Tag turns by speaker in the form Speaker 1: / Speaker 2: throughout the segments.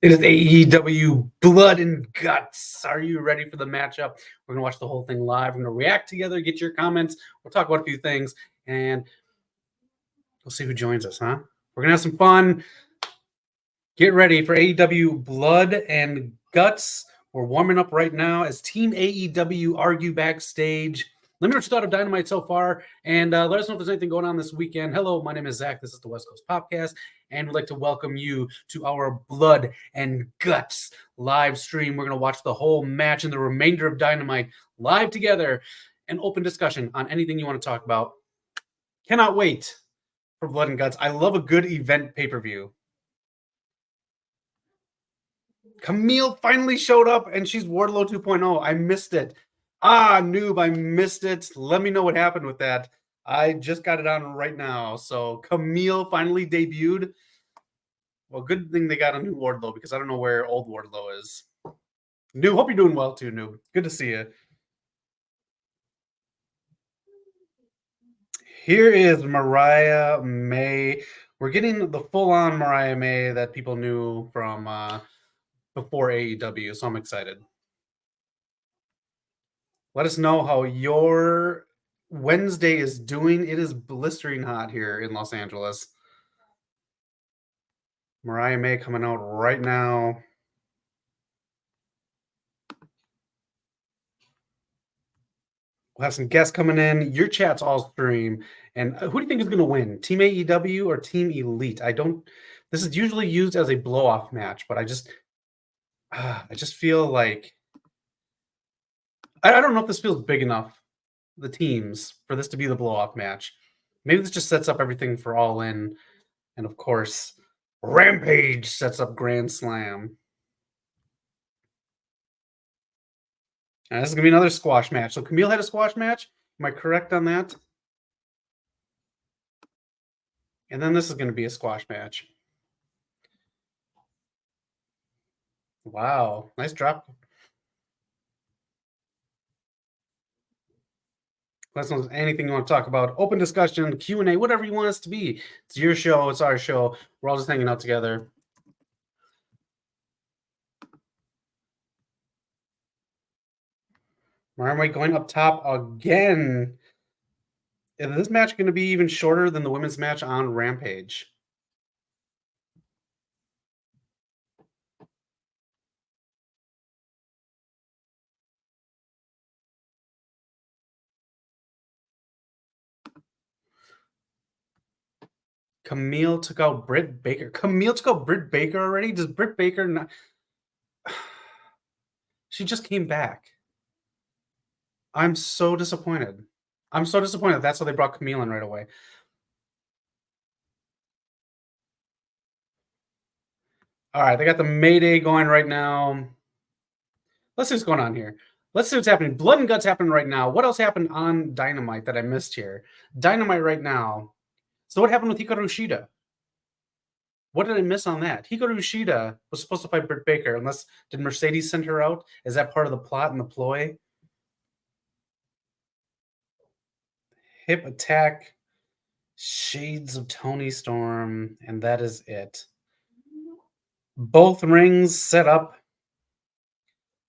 Speaker 1: It is AEW Blood and Guts. Are you ready for the matchup? We're going to watch the whole thing live. We're going to react together, get your comments. We'll talk about a few things, and we'll see who joins us, huh? We're going to have some fun. Get ready for AEW Blood and Guts. We're warming up right now as Team AEW argue backstage. Let me know what you thought of Dynamite so far, and let us know if there's anything going on this weekend. Hello, my name is Zach. This is the West Coast Podcast, and we'd like to welcome you to our Blood and Guts live stream. We're going to watch the whole match and the remainder of Dynamite live together and open discussion on anything you want to talk about. Cannot wait for Blood and Guts. I love a good event pay-per-view. Camille finally showed up, and she's Wardlow 2.0. I missed it. Noob, I missed it. Let me know what happened with that. I just got it on right now. So Camille finally debuted. Well, good thing they got a new Wardlow because I don't know where old Wardlow is. Noob, hope you're doing well too, Noob. Good to see you. Here is Mariah May. We're getting the full-on Mariah May that people knew from before AEW, so I'm excited. Let us know how your Wednesday is doing. It is blistering hot here in Los Angeles. Mariah May coming out right now. We'll have some guests coming in. Your chat's all stream. And who do you think is going to win? Team AEW or Team Elite? This is usually used as a blow-off match, but I just feel like I don't know if this feels big enough, the teams, for this to be the blow-off match. Maybe this just sets up everything for All In. And of course, Rampage sets up Grand Slam. And this is going to be another squash match. So Camille had a squash match. Am I correct on that? And then this is going to be a squash match. Wow. Nice drop. Let us know anything you want to talk about. Open discussion, Q&A, whatever you want us to be. It's your show. It's our show. We're all just hanging out together. Marmite going up top again. Is this match going to be even shorter than the women's match on Rampage? Camille took out Britt Baker. Camille took out Britt Baker already? Does Britt Baker not... She just came back. I'm so disappointed. I'm so disappointed. That's how they brought Camille in right away. All right, they got the Mayday going right now. Let's see what's going on here. Let's see what's happening. Blood and Guts happening right now. What else happened on Dynamite that I missed here? Dynamite right now. So what happened with Hikaru Shida? What did I miss on that? Hikaru Shida was supposed to fight Britt Baker. Unless, did Mercedes send her out? Is that part of the plot and the ploy? Hip attack. Shades of Tony Storm. And that is it. Both rings set up.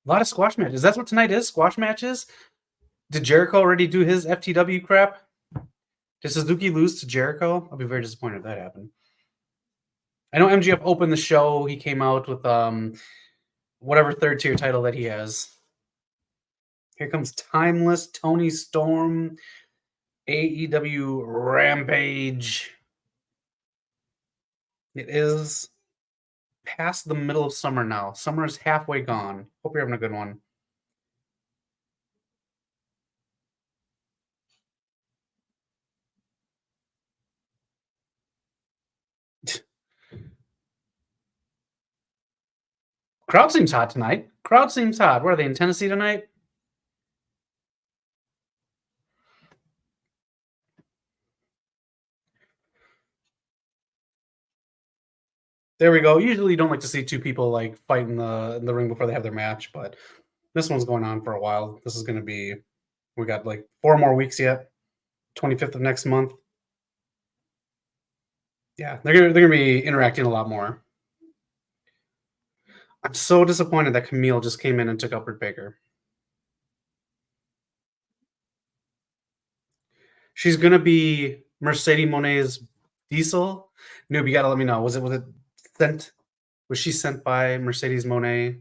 Speaker 1: A lot of squash matches. That's what tonight is? Squash matches? Did Jericho already do his FTW crap? Did Suzuki lose to Jericho? I'll be very disappointed if that happened. I know MGF opened the show. He came out with whatever third tier title that he has. Here comes Timeless, Tony Storm, AEW Rampage. It is past the middle of summer now. Summer is halfway gone. Hope you're having a good one. Crowd seems hot tonight. Crowd seems hot. Where are they, in Tennessee tonight? There we go. Usually you don't like to see two people like fight in the ring before they have their match, but this one's going on for a while. This is going to be, we got like 4 more weeks yet. 25th of next month. Yeah, they're gonna be interacting a lot more. I'm so disappointed that Camille just came in and took out Britt Baker. She's gonna be Mercedes Monet's Diesel. Noob, you gotta let me know. Was it sent? Was she sent by Mercedes Monet?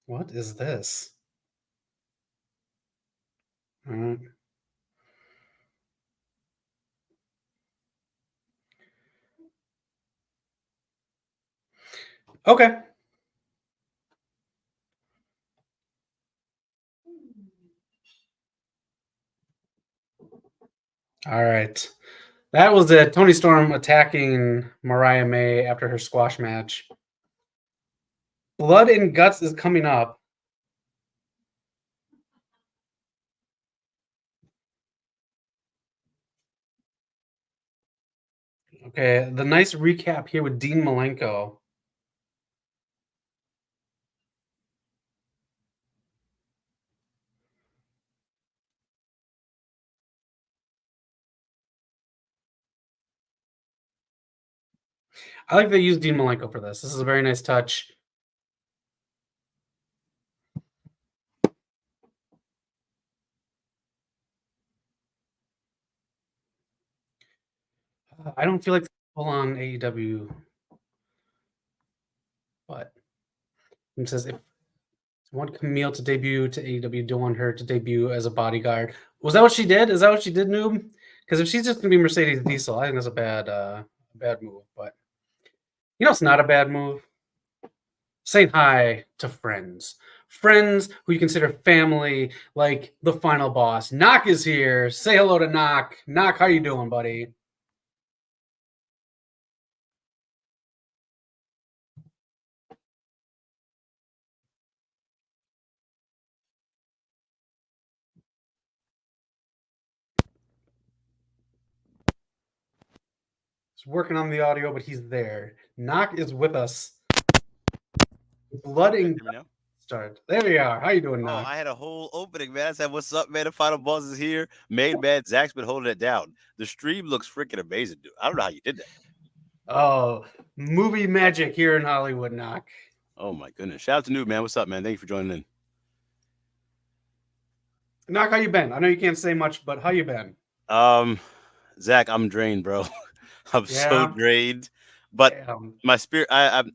Speaker 1: What is this? Alright. Okay. All right. That was it. Tony Storm attacking Mariah May after her squash match. Blood and Guts is coming up. Okay, the nice recap here with Dean Malenko. I like they used Dean Malenko for this. This is a very nice touch. I don't feel like full on AEW, but it says if you want Camille to debut to AEW, don't want her to debut as a bodyguard. Was that what she did? Is that what she did, Noob? Because if she's just gonna be Mercedes Diesel, I think that's a bad move. But you know, it's not a bad move. Saying hi to friends who you consider family, like the final boss. Noc is here. Say hello to Noc. Noc, how you doing, buddy? He's working on the audio, but he's there. Noc is with us. Blood and start. There we are. How you doing, Noc?
Speaker 2: I had a whole opening, man. I said, "What's up, man? The final boss is here." Main man Zach's been holding it down. The stream looks freaking amazing, dude. I don't know how you did that.
Speaker 1: Oh, movie magic here in Hollywood, Noc.
Speaker 2: Oh my goodness! Shout out to Noob, man. What's up, man? Thank you for joining in.
Speaker 1: Noc, how you been? I know you can't say much, but how you been?
Speaker 2: Zach, I'm drained, bro. I'm so drained, but my spirit, I'm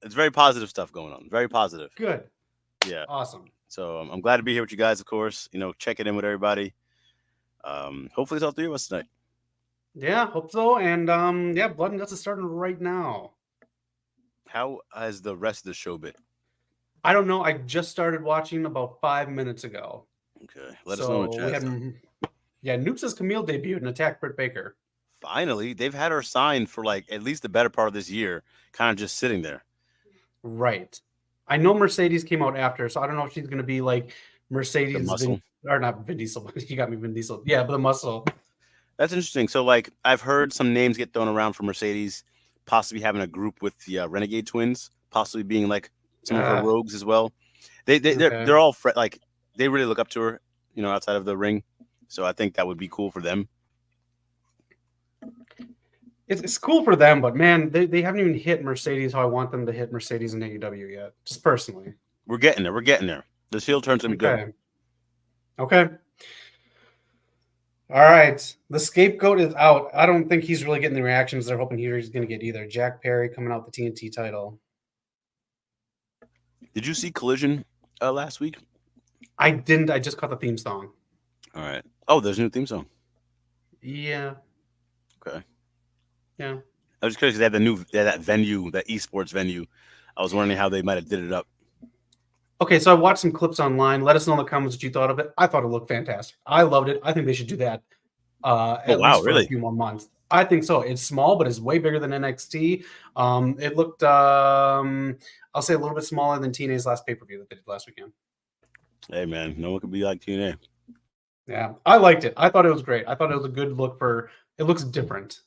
Speaker 2: it's very positive stuff going on. Very positive.
Speaker 1: Good.
Speaker 2: Yeah.
Speaker 1: Awesome.
Speaker 2: So I'm glad to be here with you guys, of course. You know, checking in with everybody. Hopefully it's all three of us tonight.
Speaker 1: Yeah, hope so. And yeah, Blood and Guts is starting right now.
Speaker 2: How has the rest of the show been?
Speaker 1: I don't know. I just started watching about 5 minutes ago.
Speaker 2: Okay, let us know in the chat.
Speaker 1: Yeah, Noob says Camille debuted and attacked Britt Baker.
Speaker 2: Finally, they've had her signed for like at least the better part of this year, kind of just sitting there.
Speaker 1: Right. I know Mercedes came out after, so I don't know if she's going to be like Mercedes.
Speaker 2: The muscle.
Speaker 1: Or not Vin Diesel. You got me, Vin Diesel. Yeah, but the muscle.
Speaker 2: That's interesting. So, like, I've heard some names get thrown around for Mercedes, possibly having a group with the Renegade Twins, possibly being like some of her rogues as well. They're all like they really look up to her, you know, outside of the ring. So I think that would be cool for them.
Speaker 1: It's cool for them, but man, they haven't even hit Mercedes how I want them to hit Mercedes in AEW yet. Just personally,
Speaker 2: we're getting there. We're getting there. The heel turn's gonna be good.
Speaker 1: Okay. All right. The scapegoat is out. I don't think he's really getting the reactions they're hoping he's going to get either. Jack Perry coming out with the TNT title.
Speaker 2: Did you see Collision last week?
Speaker 1: I didn't. I just caught the theme song.
Speaker 2: All right. Oh, there's a new theme song.
Speaker 1: Yeah.
Speaker 2: Okay.
Speaker 1: Yeah.
Speaker 2: I was just curious. They had that venue, that esports venue. I was wondering how they might have did it up.
Speaker 1: Okay, so I watched some clips online. Let us know in the comments what you thought of it. I thought it looked fantastic. I loved it. I think they should do that at least for a few more months. I think so. It's small, but it's way bigger than NXT. It looked, I'll say, a little bit smaller than TNA's last pay-per-view that they did last weekend.
Speaker 2: Hey, man, no one could be like TNA.
Speaker 1: Yeah, I liked it. I thought it was great. I thought it was a good look for. It looks different.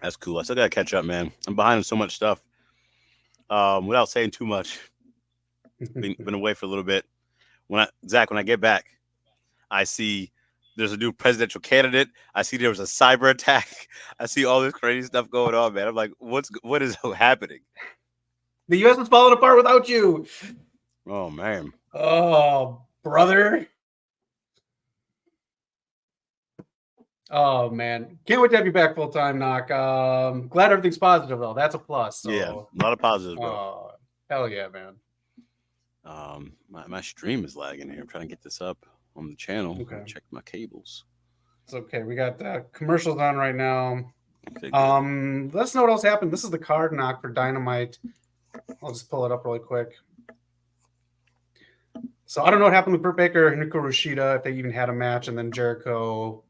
Speaker 2: That's cool. I still gotta catch up, man. I'm behind on so much stuff. Without saying too much, been away for a little bit. When I get back, I see There's a new presidential candidate. I see there was a cyber attack. I see all this crazy stuff going on, man. I'm like, what is happening?
Speaker 1: The U.S. is falling apart without you.
Speaker 2: Oh, man.
Speaker 1: Oh, brother. Oh, man. Can't wait to have you back full time, Noc. Glad everything's positive, though. That's a plus. So.
Speaker 2: Yeah, a lot of positives, bro.
Speaker 1: Hell yeah, man.
Speaker 2: My stream is lagging here. I'm trying to get this up on the channel.
Speaker 1: Okay.
Speaker 2: Check my cables.
Speaker 1: It's okay. We got commercials on right now.
Speaker 2: Okay,
Speaker 1: let's know what else happened. This is the card, Noc, for Dynamite. I'll just pull it up really quick. So I don't know what happened with Britt Baker and Hikaru Shida, if they even had a match, and then Jericho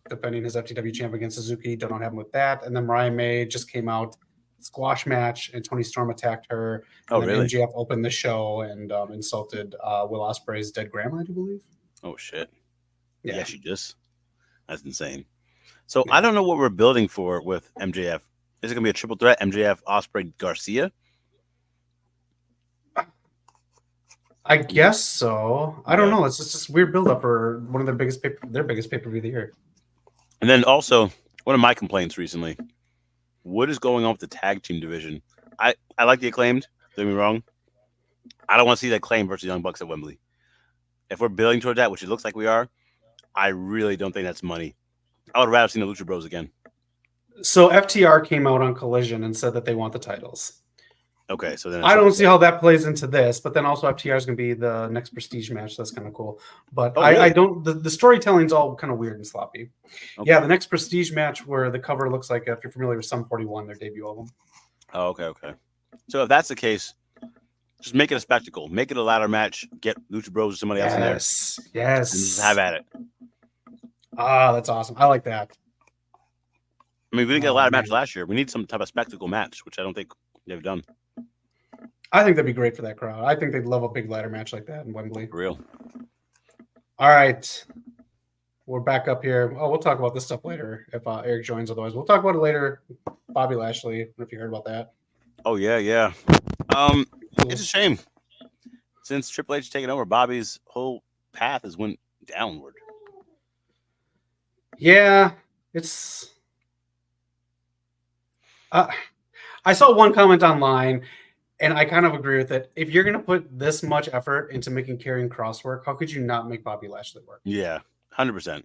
Speaker 1: defending his FTW champ against Suzuki. Don't know what happened with that. And then Mariah May just came out, squash match, and Toni Storm attacked her.
Speaker 2: Oh,
Speaker 1: and
Speaker 2: really?
Speaker 1: MJF opened the show and insulted Will Ospreay's dead grandma, I do believe.
Speaker 2: Oh, shit.
Speaker 1: Yeah,
Speaker 2: she just. That's insane. So I don't know what we're building for with MJF. Is it going to be a triple threat? MJF, Ospreay, Garcia?
Speaker 1: I guess so. I don't know. It's just weird build-up for one of their biggest pay-per-view of the year.
Speaker 2: And then also, one of my complaints recently, what is going on with the tag team division? I like the Acclaimed, don't get me wrong. I don't want to see the Acclaimed versus Young Bucks at Wembley. If we're building toward that, which it looks like we are, I really don't think that's money. I would rather see the Lucha Bros again.
Speaker 1: So FTR came out on Collision and said that they want the titles.
Speaker 2: Okay, so then
Speaker 1: I don't see how that plays into this, but then also FTR is going to be the next prestige match. So that's kind of cool. But really? I don't. The storytelling's all kind of weird and sloppy. Okay. Yeah, the next prestige match where the cover looks like, if you're familiar with Sum 41, their debut album.
Speaker 2: Oh, okay. So if that's the case, just make it a spectacle. Make it a ladder match. Get Lucha Bros or somebody else in there.
Speaker 1: Yes.
Speaker 2: And just have at it.
Speaker 1: That's awesome. I like that.
Speaker 2: I mean, we didn't get a ladder match last year. We need some type of spectacle match, which I don't think they've done.
Speaker 1: I think that'd be great for that crowd. I think they'd love a big ladder match like that in Wembley.
Speaker 2: For real.
Speaker 1: All right. We're back up here. Oh, we'll talk about this stuff later if Eric joins. Otherwise, we'll talk about it later. Bobby Lashley, if you heard about that.
Speaker 2: Oh, yeah. It's a shame. Since Triple H taken over, Bobby's whole path has went downward.
Speaker 1: Yeah, it's... I saw one comment online, and I kind of agree with it. If you're going to put this much effort into making Karrion Kross work, how could you not make Bobby Lashley work?
Speaker 2: Yeah, 100%.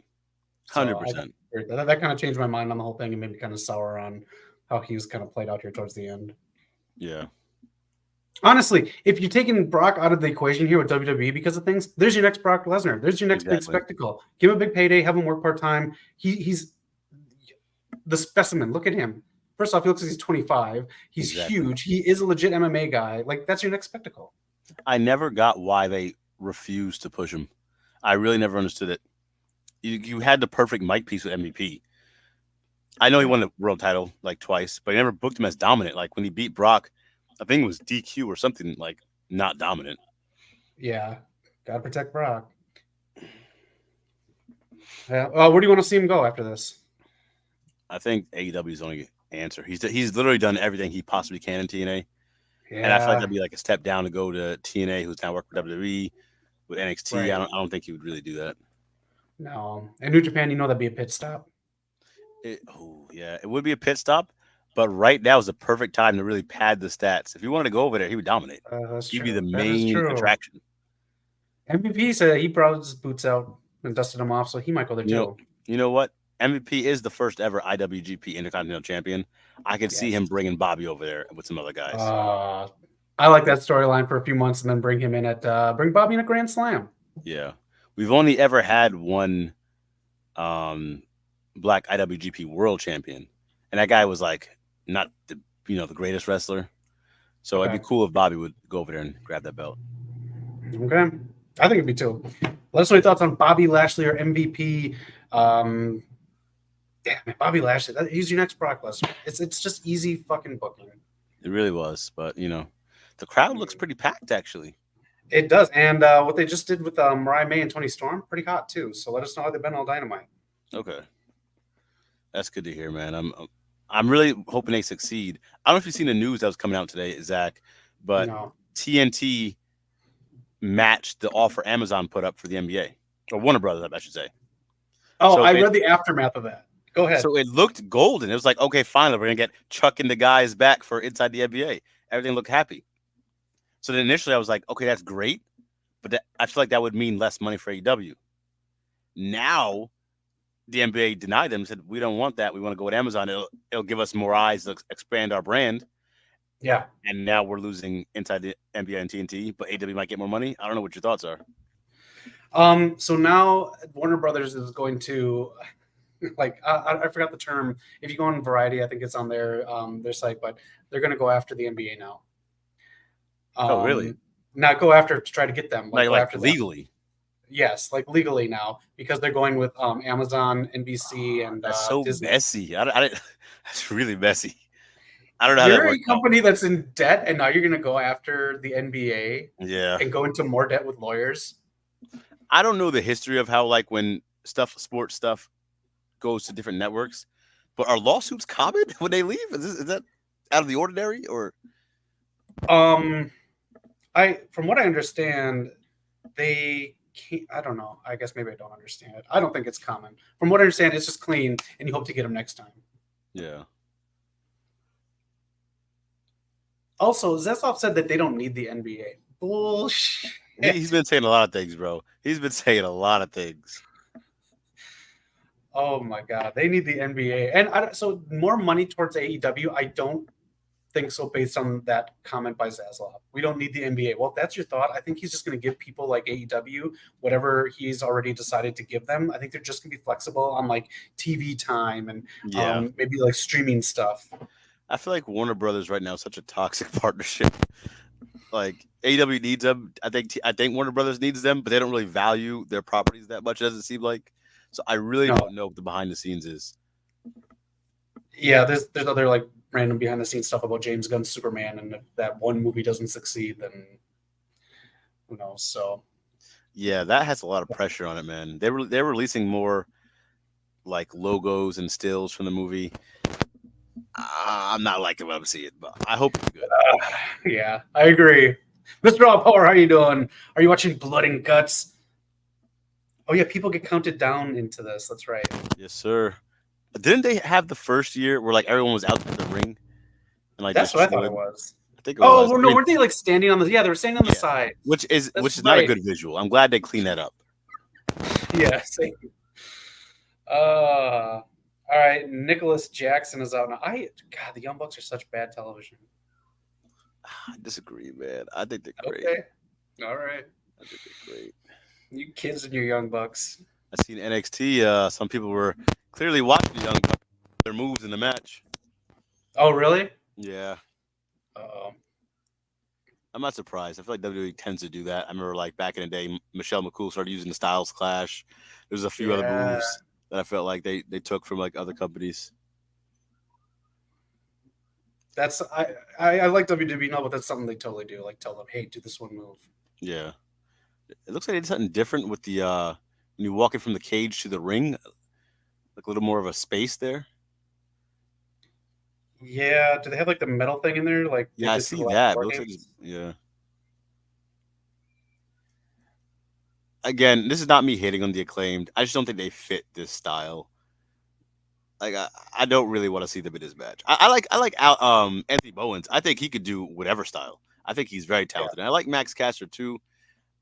Speaker 2: 100%.
Speaker 1: That kind of changed my mind on the whole thing and made me kind of sour on how he was kind of played out here towards the end.
Speaker 2: Yeah.
Speaker 1: Honestly, if you're taking Brock out of the equation here with WWE because of things, there's your next Brock Lesnar. There's your next big spectacle. Give him a big payday, have him work part-time. He's the specimen. Look at him. First off, he looks like he's 25. He's huge. He is a legit MMA guy. Like, that's your next spectacle.
Speaker 2: I never got why they refused to push him. I really never understood it. You had the perfect mic piece with MVP. I know he won the world title like twice, but he never booked him as dominant. Like when he beat Brock, I think it was DQ or something like not dominant.
Speaker 1: Yeah. Gotta protect Brock. Yeah. Where do you want to see him go after this? I
Speaker 2: think AEW is the only answer. He's literally done everything he possibly can in TNA. Yeah. And I feel like that'd be like a step down to go to TNA, who's now working for WWE with NXT. Right. I don't think he would really do that.
Speaker 1: No. And New Japan, that'd be a pit stop.
Speaker 2: It would be a pit stop, but right now is the perfect time to really pad the stats. If he wanted to go over there, he would dominate. He'd be the main attraction.
Speaker 1: MVP said he probably just boots out and dusted him off, so he might go there too.
Speaker 2: You know what? MVP is the first ever IWGP Intercontinental Champion. I could see him bringing Bobby over there with some other guys.
Speaker 1: I like that storyline for a few months and then bring him in bring Bobby in a Grand Slam.
Speaker 2: Yeah. We've only ever had one black IWGP World Champion, and that guy was like not the greatest wrestler. So it'd be cool if Bobby would go over there and grab that belt.
Speaker 1: Okay, I think it'd be too. Let us know your thoughts on Bobby Lashley or MVP. Bobby Lashley, he's your next Brock Lesnar. It's just easy fucking booking.
Speaker 2: It really was, but the crowd looks pretty packed actually.
Speaker 1: It does, and what they just did with Mariah May and Toni Storm, pretty hot too. So let us know how they've been all Dynamite.
Speaker 2: Okay, that's good to hear, man. I'm really hoping they succeed. I don't know if you've seen the news that was coming out today, Zach, but TNT matched the offer Amazon put up for the NBA, or Warner Brothers, I should say.
Speaker 1: Oh, I read the aftermath of that. Go ahead.
Speaker 2: So it looked golden. It was like, okay, finally, we're going to get Chuck and the guys back for Inside the NBA. Everything looked happy. So then initially I was like, okay, that's great. But I feel like that would mean less money for AEW. Now, the NBA denied them, said, we don't want that. We want to go with Amazon. It'll give us more eyes to expand our brand.
Speaker 1: Yeah.
Speaker 2: And now we're losing Inside the NBA and TNT, but AEW might get more money. I don't know what your thoughts are.
Speaker 1: So now Warner Brothers is going to, like, I forgot the term. If you go on Variety, I think it's on their site, but they're going to go after the NBA now.
Speaker 2: Oh, really?
Speaker 1: Not go after to try to get them.
Speaker 2: Like,
Speaker 1: go after
Speaker 2: legally?
Speaker 1: Them. Yes, like legally now, because they're going with Amazon, NBC, and
Speaker 2: that's so
Speaker 1: Disney.
Speaker 2: Messy. That's really messy. I don't know how
Speaker 1: You're
Speaker 2: that works.
Speaker 1: You're a company that's in debt, and now you're going to go after the NBA.
Speaker 2: Yeah.
Speaker 1: And go into more debt with lawyers.
Speaker 2: I don't know the history of how, like, when sports stuff goes to different networks, but are lawsuits common when they leave? Is that out of the ordinary, or?
Speaker 1: From what I understand, they can't. I don't know. I guess maybe I don't understand it. I don't think it's common. From what I understand, it's just clean, and you hope to get them next time.
Speaker 2: Yeah.
Speaker 1: Also, Zesov said that they don't need the NBA. Bullshit.
Speaker 2: He's been saying a lot of things, bro. He's been saying a lot of things.
Speaker 1: Oh my God, they need the NBA, and so more money towards AEW. I don't think so, based on that comment by Zaslav. We don't need the NBA. Well, if that's your thought, I think he's just going to give people like AEW whatever he's already decided to give them. I think they're just going to be flexible on like TV time and maybe like streaming stuff.
Speaker 2: I feel like Warner Brothers right now is such a toxic partnership. Like AEW needs them. I think Warner Brothers needs them, but they don't really value their properties that much, doesn't seem like. So I really don't know what the behind the scenes is.
Speaker 1: Yeah, there's other like random behind the scenes stuff about James Gunn's Superman, and if that one movie doesn't succeed, then who knows? So
Speaker 2: yeah, that has a lot of pressure on it, man. They're releasing more like logos and stills from the movie. I'm not liking what I'm seeing, but I hope it's good.
Speaker 1: Yeah, I agree. Mr. All Power, how you doing? Are you watching Blood and Guts? Oh yeah, people get counted down into this. That's right.
Speaker 2: Yes, sir. Didn't they have the first year where like everyone was out in the ring? And, like,
Speaker 1: that's what I thought it was.
Speaker 2: I think it was.
Speaker 1: Well, no, weren't they like standing on the? Yeah, they were standing on the side.
Speaker 2: Which is not a good visual. I'm glad they cleaned that up.
Speaker 1: Yeah. All right, Nicholas Jackson is out now. God, the Young Bucks are such bad television.
Speaker 2: I disagree, man. I think they're great.
Speaker 1: Okay. All right.
Speaker 2: I think they're great.
Speaker 1: You kids and your Young Bucks.
Speaker 2: I seen NXT. Some people were clearly watching the Young Bucks, their moves in the match.
Speaker 1: Oh, really?
Speaker 2: Yeah. I'm not surprised. I feel like WWE tends to do that. I remember, like, back in the day, Michelle McCool started using the Styles Clash. There's a few other moves that I felt like they took from like other companies.
Speaker 1: That's I like WWE now, but that's something they totally do. Like tell them, hey, do this one move.
Speaker 2: Yeah. It looks like they did something different with the when you walk in from the cage to the ring, like a little more of a space there.
Speaker 1: Yeah, do they have like the metal thing in there? Like
Speaker 2: yeah, I see that. It looks like yeah. Again, this is not me hating on the Acclaimed. I just don't think they fit this style. Like I don't really want to see them in this match. I like Anthony Bowens. I think he could do whatever style. I think he's very talented. Yeah. And I like Max Caster too,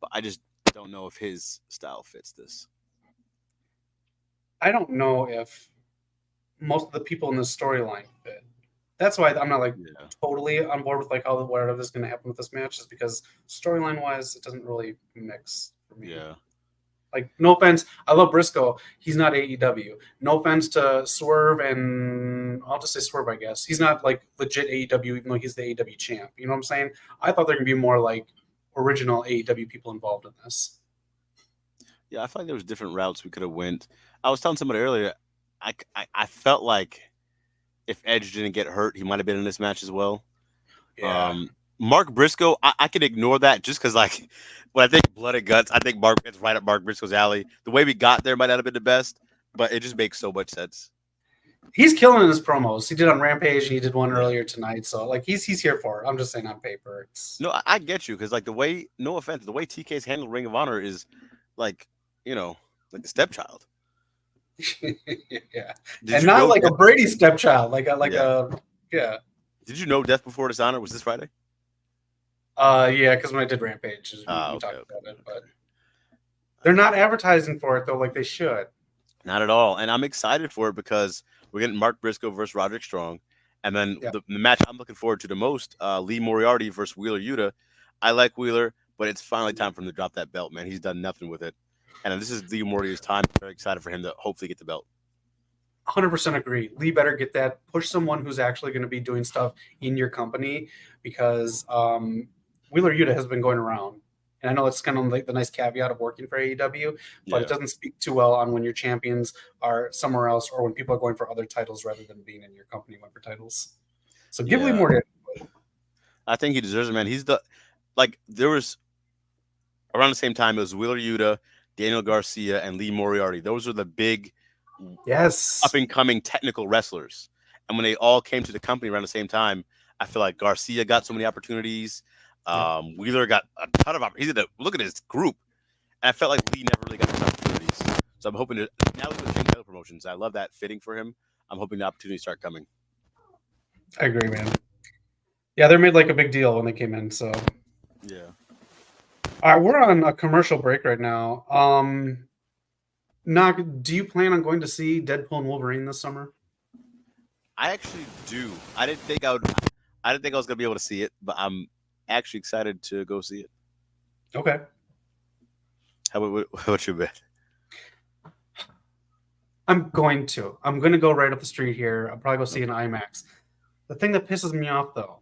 Speaker 2: but I just don't know if his style fits this.
Speaker 1: I don't know if most of the people in the storyline fit. That's why I'm not like totally on board with like how whatever is going to happen with this match, is because storyline wise, it doesn't really mix for me.
Speaker 2: Yeah.
Speaker 1: Like, no offense, I love Briscoe. He's not AEW. No offense to Swerve, and I'll just say Swerve, I guess. He's not like legit AEW, even though he's the AEW champ. You know what I'm saying? I thought there could be more like original AEW people involved in this.
Speaker 2: Yeah, I feel like there was different routes we could have went. I was telling somebody earlier, I felt like if Edge didn't get hurt, he might have been in this match as well.
Speaker 1: Yeah.
Speaker 2: Mark Briscoe, I can ignore that just because, like, when I think Blood and Guts, I think it's right up Mark Briscoe's alley. The way we got there might not have been the best, but it just makes so much sense.
Speaker 1: He's killing in his promos. He did on Rampage, and he did one earlier tonight. So, like, he's here for it. I'm just saying on paper.
Speaker 2: No, I get you, because, like, the way, no offense, the way TK's handled Ring of Honor is, like, you know, like the stepchild.
Speaker 1: Yeah,
Speaker 2: Did
Speaker 1: and
Speaker 2: you
Speaker 1: not
Speaker 2: know
Speaker 1: like
Speaker 2: Death,
Speaker 1: a Brady stepchild,
Speaker 2: yeah. Did you know Death Before Dishonor was this Friday?
Speaker 1: Yeah, because when I did Rampage, we
Speaker 2: Okay,
Speaker 1: talked
Speaker 2: okay,
Speaker 1: about it,
Speaker 2: okay.
Speaker 1: but they're not advertising for it though, like they should.
Speaker 2: Not at all. And I'm excited for it because we're getting Mark Briscoe versus Roderick Strong. And then
Speaker 1: Yep.
Speaker 2: the match I'm looking forward to the most, Lee Moriarty versus Wheeler Yuta. I like Wheeler, but it's finally time for him to drop that belt, man. He's done nothing with it. And this is Lee Moriarty's time. I'm very excited for him to hopefully get the belt.
Speaker 1: 100% agree. Lee better get that. Push someone who's actually going to be doing stuff in your company because Wheeler Yuta has been going around. And I know it's kind of like the nice caveat of working for AEW, but it doesn't speak too well on when your champions are somewhere else or when people are going for other titles rather than being in your company going for titles. So give Lee more.
Speaker 2: I think he deserves it, man. He's there was around the same time it was Wheeler Yuta, Daniel Garcia, and Lee Moriarty. Those are the big up and coming technical wrestlers. And when they all came to the company around the same time, I feel like Garcia got so many opportunities. Wheeler got a ton of opportunities. Look at his group. And I felt like Lee never really got those opportunities. So I'm hoping to now with change title promotions. I love that fitting for him. I'm hoping the opportunities start coming.
Speaker 1: I agree, man. Yeah, they made like a big deal when they came in. So
Speaker 2: yeah.
Speaker 1: All right, we're on a commercial break right now. Noc, do you plan on going to see Deadpool and Wolverine this summer?
Speaker 2: I actually do. I didn't think I was gonna be able to see it, but I'm actually excited to go see it.
Speaker 1: Okay.
Speaker 2: How about you, bet?
Speaker 1: I'm going to go right up the street here. I'll probably go see an IMAX. The thing that pisses me off though.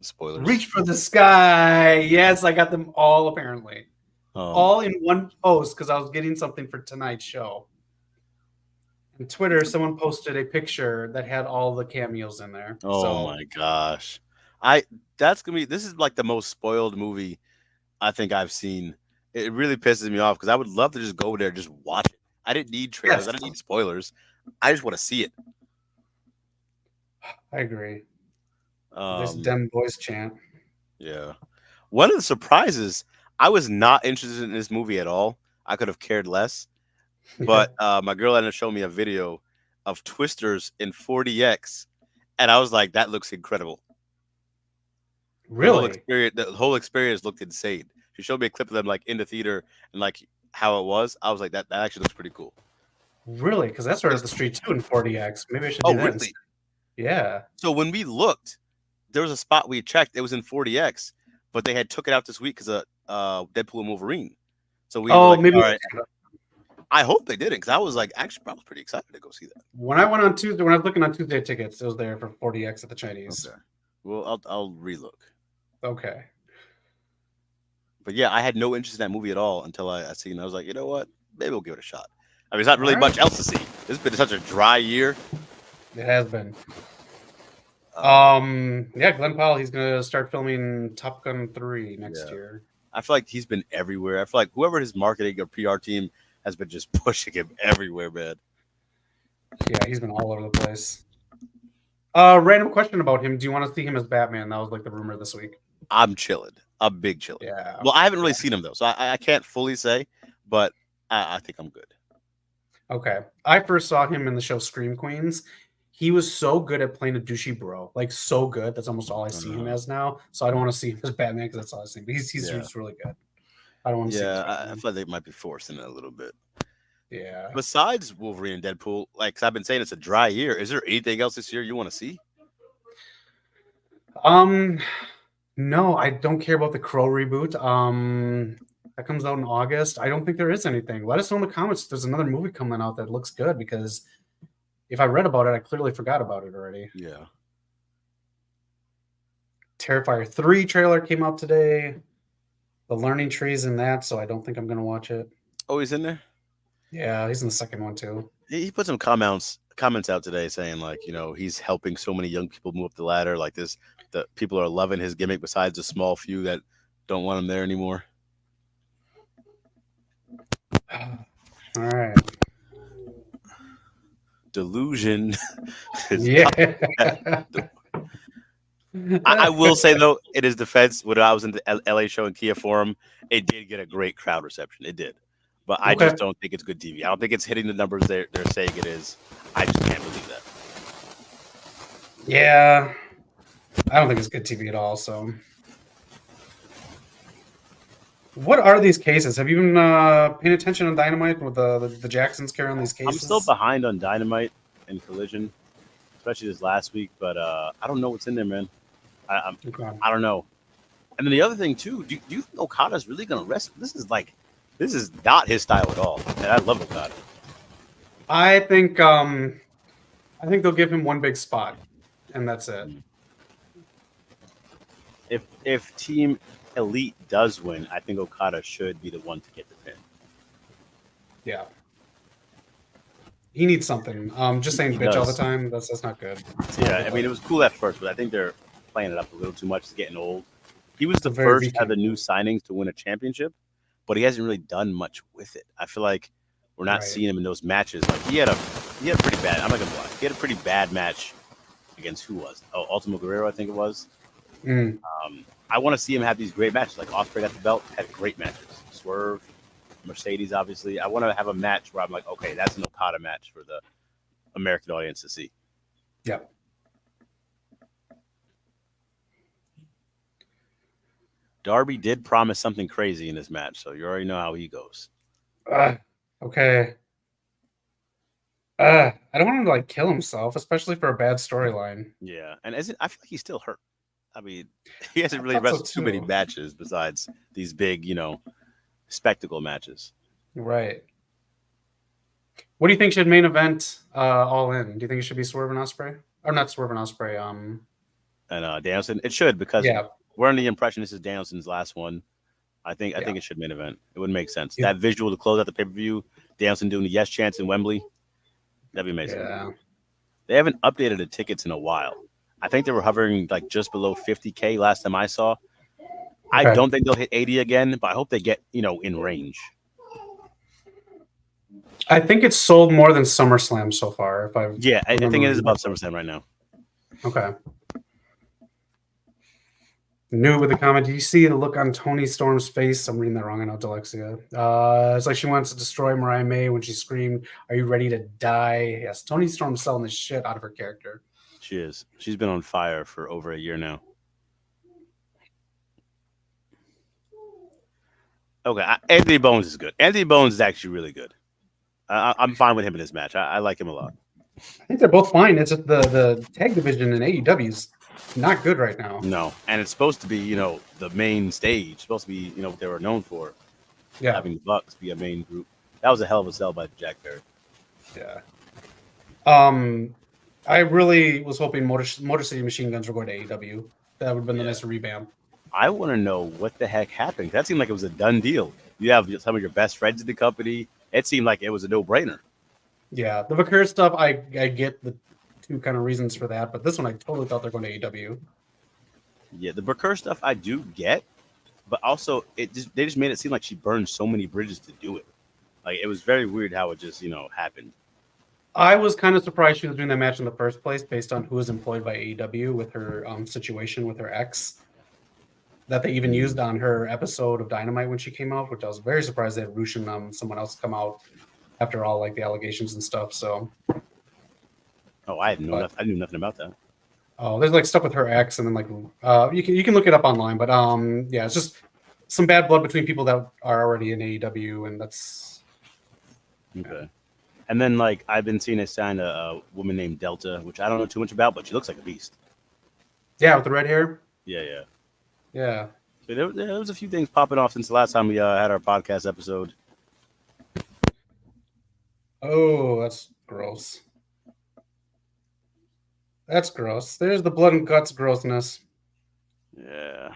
Speaker 2: Spoilers.
Speaker 1: Reach for the sky. Yes, I got them all apparently. All in one post because I was getting something for tonight's show. On Twitter, someone posted a picture that had all the cameos in there.
Speaker 2: Oh my gosh. This is like the most spoiled movie I think I've seen. It really pisses me off because I would love to just go there, just watch it. I didn't need trailers. I didn't need spoilers. I just want to see it.
Speaker 1: I agree. This dem voice chant.
Speaker 2: Yeah. One of the surprises, I was not interested in this movie at all. I could have cared less. But my girl ended up showing me a video of Twisters in 4DX, and I was like, that looks incredible.
Speaker 1: Really?
Speaker 2: The whole experience looked insane. She showed me a clip of them like in the theater and like how it was. I was like, that actually looks pretty cool.
Speaker 1: Really? Because that's right up the street too in 4DX. Maybe I should do that.
Speaker 2: Really?
Speaker 1: Instead. Yeah.
Speaker 2: So when we looked, there was a spot we checked. It was in 4DX, but they had took it out this week because of Deadpool and Wolverine. So we were like,
Speaker 1: maybe.
Speaker 2: All right. I hope they didn't because I was like actually probably pretty excited to go see that.
Speaker 1: When I went on Tuesday, when I was looking on Tuesday tickets, it was there for 4DX at the Chinese.
Speaker 2: Okay. Well, I'll relook.
Speaker 1: Okay.
Speaker 2: But yeah, I had no interest in that movie at all until I seen it. I was like, you know what? Maybe we'll give it a shot. I mean, it's not really much else to see. This has been such a dry year.
Speaker 1: It has been. Yeah, Glenn Powell, he's gonna start filming Top Gun 3 next year.
Speaker 2: I feel like he's been everywhere. I feel like whoever his marketing or PR team has been just pushing him everywhere, man.
Speaker 1: Yeah, he's been all over the place. Random question about him. Do you want to see him as Batman? That was like the rumor this week.
Speaker 2: I'm chilling. I'm big chilling.
Speaker 1: Yeah.
Speaker 2: Well, I haven't really seen him though, so I can't fully say, but I think I'm good.
Speaker 1: Okay. I first saw him in the show Scream Queens. He was so good at playing a douchey bro, like so good. That's almost all I see him as now. So I don't want to see him as Batman because that's all I see. But he's just really good. I don't want to see him as Batman.
Speaker 2: I feel like they might be forcing it a little bit.
Speaker 1: Yeah.
Speaker 2: Besides Wolverine and Deadpool, like cause I've been saying, it's a dry year. Is there anything else this year you want to see?
Speaker 1: No, I don't care about the Crow reboot. That comes out in August. I don't think there is anything. Let us know in the comments if there's another movie coming out that looks good because if I read about it, I clearly forgot about it already.
Speaker 2: Yeah.
Speaker 1: Terrifier 3 trailer came out today. The Learning Tree's in that, so I don't think I'm going to watch it.
Speaker 2: Oh, he's in there?
Speaker 1: Yeah, he's in the second one too.
Speaker 2: He put some comments out today saying like, you know, he's helping so many young people move up the ladder. Like the people are loving his gimmick besides the small few that don't want him there anymore.
Speaker 1: All right.
Speaker 2: Delusion.
Speaker 1: Yeah.
Speaker 2: I will say though, in his defense, when I was in the LA show in Kia Forum, it did get a great crowd reception. It did. but I just don't think it's good TV. I don't think it's hitting the numbers they're saying it is. I just can't believe that.
Speaker 1: Yeah, I don't think it's good TV at all. So, what are these cases? Have you been paying attention on Dynamite with the Jacksons carrying these cases?
Speaker 2: I'm still behind on Dynamite and Collision, especially this last week. But I don't know what's in there, man. I don't know. And then the other thing too, do you think Okada's really gonna wrestle? This is not his style at all. And I love Okada.
Speaker 1: I think they'll give him one big spot, and that's it.
Speaker 2: If Team Elite does win, I think Okada should be the one to get the pin.
Speaker 1: Yeah. He needs something. Just saying bitch all the time, that's not good.
Speaker 2: I mean, it was cool at first, but I think they're playing it up a little too much. It's getting old. He was the first of the new signings to win a championship, but he hasn't really done much with it. I feel like we're not seeing him in those matches. Like he had a pretty bad. I'm not gonna lie. He had a pretty bad match against who was? Oh, Ultimo Guerrero, I think it was. I want to see him have these great matches. Like Ospreay got the belt, had great matches. Swerve, Mercedes, obviously. I want to have a match where I'm like, okay, that's an Okada match for the American audience to see.
Speaker 1: Yeah.
Speaker 2: Darby did promise something crazy in this match, so you already know how he goes.
Speaker 1: Okay. I don't want him to kill himself, especially for a bad storyline.
Speaker 2: Yeah, and I feel like he's still hurt. I mean, he hasn't really wrestled too many matches besides these big, spectacle matches.
Speaker 1: Right. What do you think should main event All In? Do you think it should be Swerve and Ospreay? Or not Swerve and Ospreay?
Speaker 2: And Danielson? It should, because we're under the impression this is Danielson's last one. I think it should main event. It would make sense. Yeah. That visual to close out the pay-per-view, Danielson doing the yes chance in Wembley, that'd be amazing. Yeah. They haven't updated the tickets in a while. I think they were hovering just below 50K last time I saw. I don't think they'll hit 80 again, but I hope they get, in range.
Speaker 1: I think it's sold more than SummerSlam so far.
Speaker 2: I think it is above SummerSlam right now.
Speaker 1: Okay. New with the comment. Do you see the look on Toni Storm's face? I'm reading that wrong. I know, Delexia. It's like she wants to destroy Mariah May when she screamed, "Are you ready to die?" Yes, Toni Storm's selling the shit out of her character.
Speaker 2: She is. She's been on fire for over a year now. Okay, Anthony Bones is good. Anthony Bones is actually really good. I'm fine with him in this match. I like him a lot.
Speaker 1: I think they're both fine. It's just the tag division in AEW is not good right now.
Speaker 2: No, and it's supposed to be, the main stage. It's supposed to be, what they were known for.
Speaker 1: Yeah.
Speaker 2: Having the Bucks be a main group. That was a hell of a sell by Jack Perry.
Speaker 1: Yeah. I really was hoping Motor City Machine Guns were going to AEW. That would have been the nice revamp.
Speaker 2: I want to know what the heck happened. That seemed like it was a done deal. You have some of your best friends in the company. It seemed like it was a no-brainer.
Speaker 1: Yeah, the Vaquer stuff, I get the two kind of reasons for that, but this one I totally thought they're going to AEW.
Speaker 2: Yeah, the Vaquer stuff I do get, but also they just made it seem like she burned so many bridges to do it. Like, it was very weird how it just, happened.
Speaker 1: I was kind of surprised she was doing that match in the first place based on who was employed by AEW with her situation with her ex that they even used on her episode of Dynamite when she came out, which I was very surprised they had Rush and someone else come out after all the allegations and stuff. So,
Speaker 2: I knew nothing about that.
Speaker 1: Oh, there's stuff with her ex, and then you can look it up online, but yeah, it's just some bad blood between people that are already in AEW, and that's
Speaker 2: okay. And then I've been seeing they signed a woman named Delta, which I don't know too much about, but she looks like a beast.
Speaker 1: Yeah, with the red hair.
Speaker 2: Yeah.
Speaker 1: So
Speaker 2: there was a few things popping off since the last time we had our podcast episode.
Speaker 1: Oh, that's gross. That's gross. There's the blood and guts grossness.
Speaker 2: Yeah.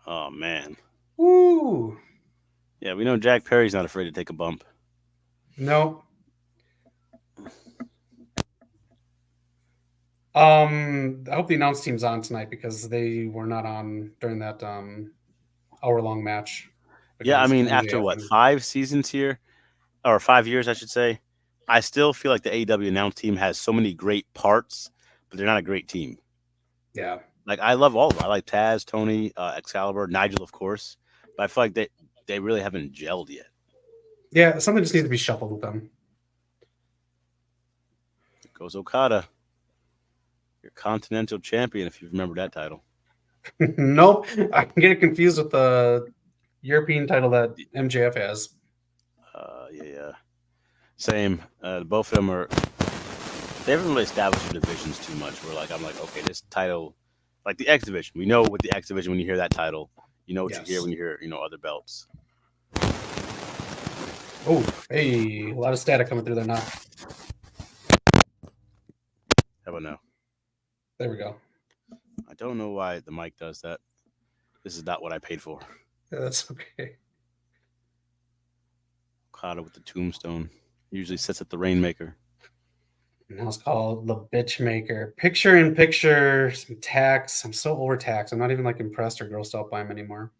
Speaker 2: Oh, man.
Speaker 1: Woo.
Speaker 2: Yeah, we know Jack Perry's not afraid to take a bump.
Speaker 1: No. I hope the announce team's on tonight because they were not on during that hour-long match.
Speaker 2: Yeah, I mean, after 5 seasons here, or 5 years, I should say, I still feel like the AEW announce team has so many great parts, but they're not a great team.
Speaker 1: Yeah.
Speaker 2: I love all of them. I like Taz, Tony, Excalibur, Nigel, of course. But I feel like they really haven't gelled yet.
Speaker 1: Yeah, something just needs to be shuffled with them.
Speaker 2: Goes Okada, your Continental Champion, if you remember that title.
Speaker 1: Nope, I can get it confused with the European title that MJF has.
Speaker 2: Yeah. Same. Both of them are. They haven't really established their divisions too much. I'm like, okay, this title, like the X division. We know with the X division when you hear that title, you know what you hear when you hear other belts.
Speaker 1: Oh, hey, a lot of static coming through there now.
Speaker 2: How about now?
Speaker 1: There we go.
Speaker 2: I don't know why the mic does that. This is not what I paid for.
Speaker 1: Yeah, that's okay.
Speaker 2: Okada with the tombstone. Usually sits at the Rainmaker.
Speaker 1: Now it's called the Bitch Maker. Picture in picture, some tax. I'm so overtaxed. I'm not even like impressed or grossed out by him anymore.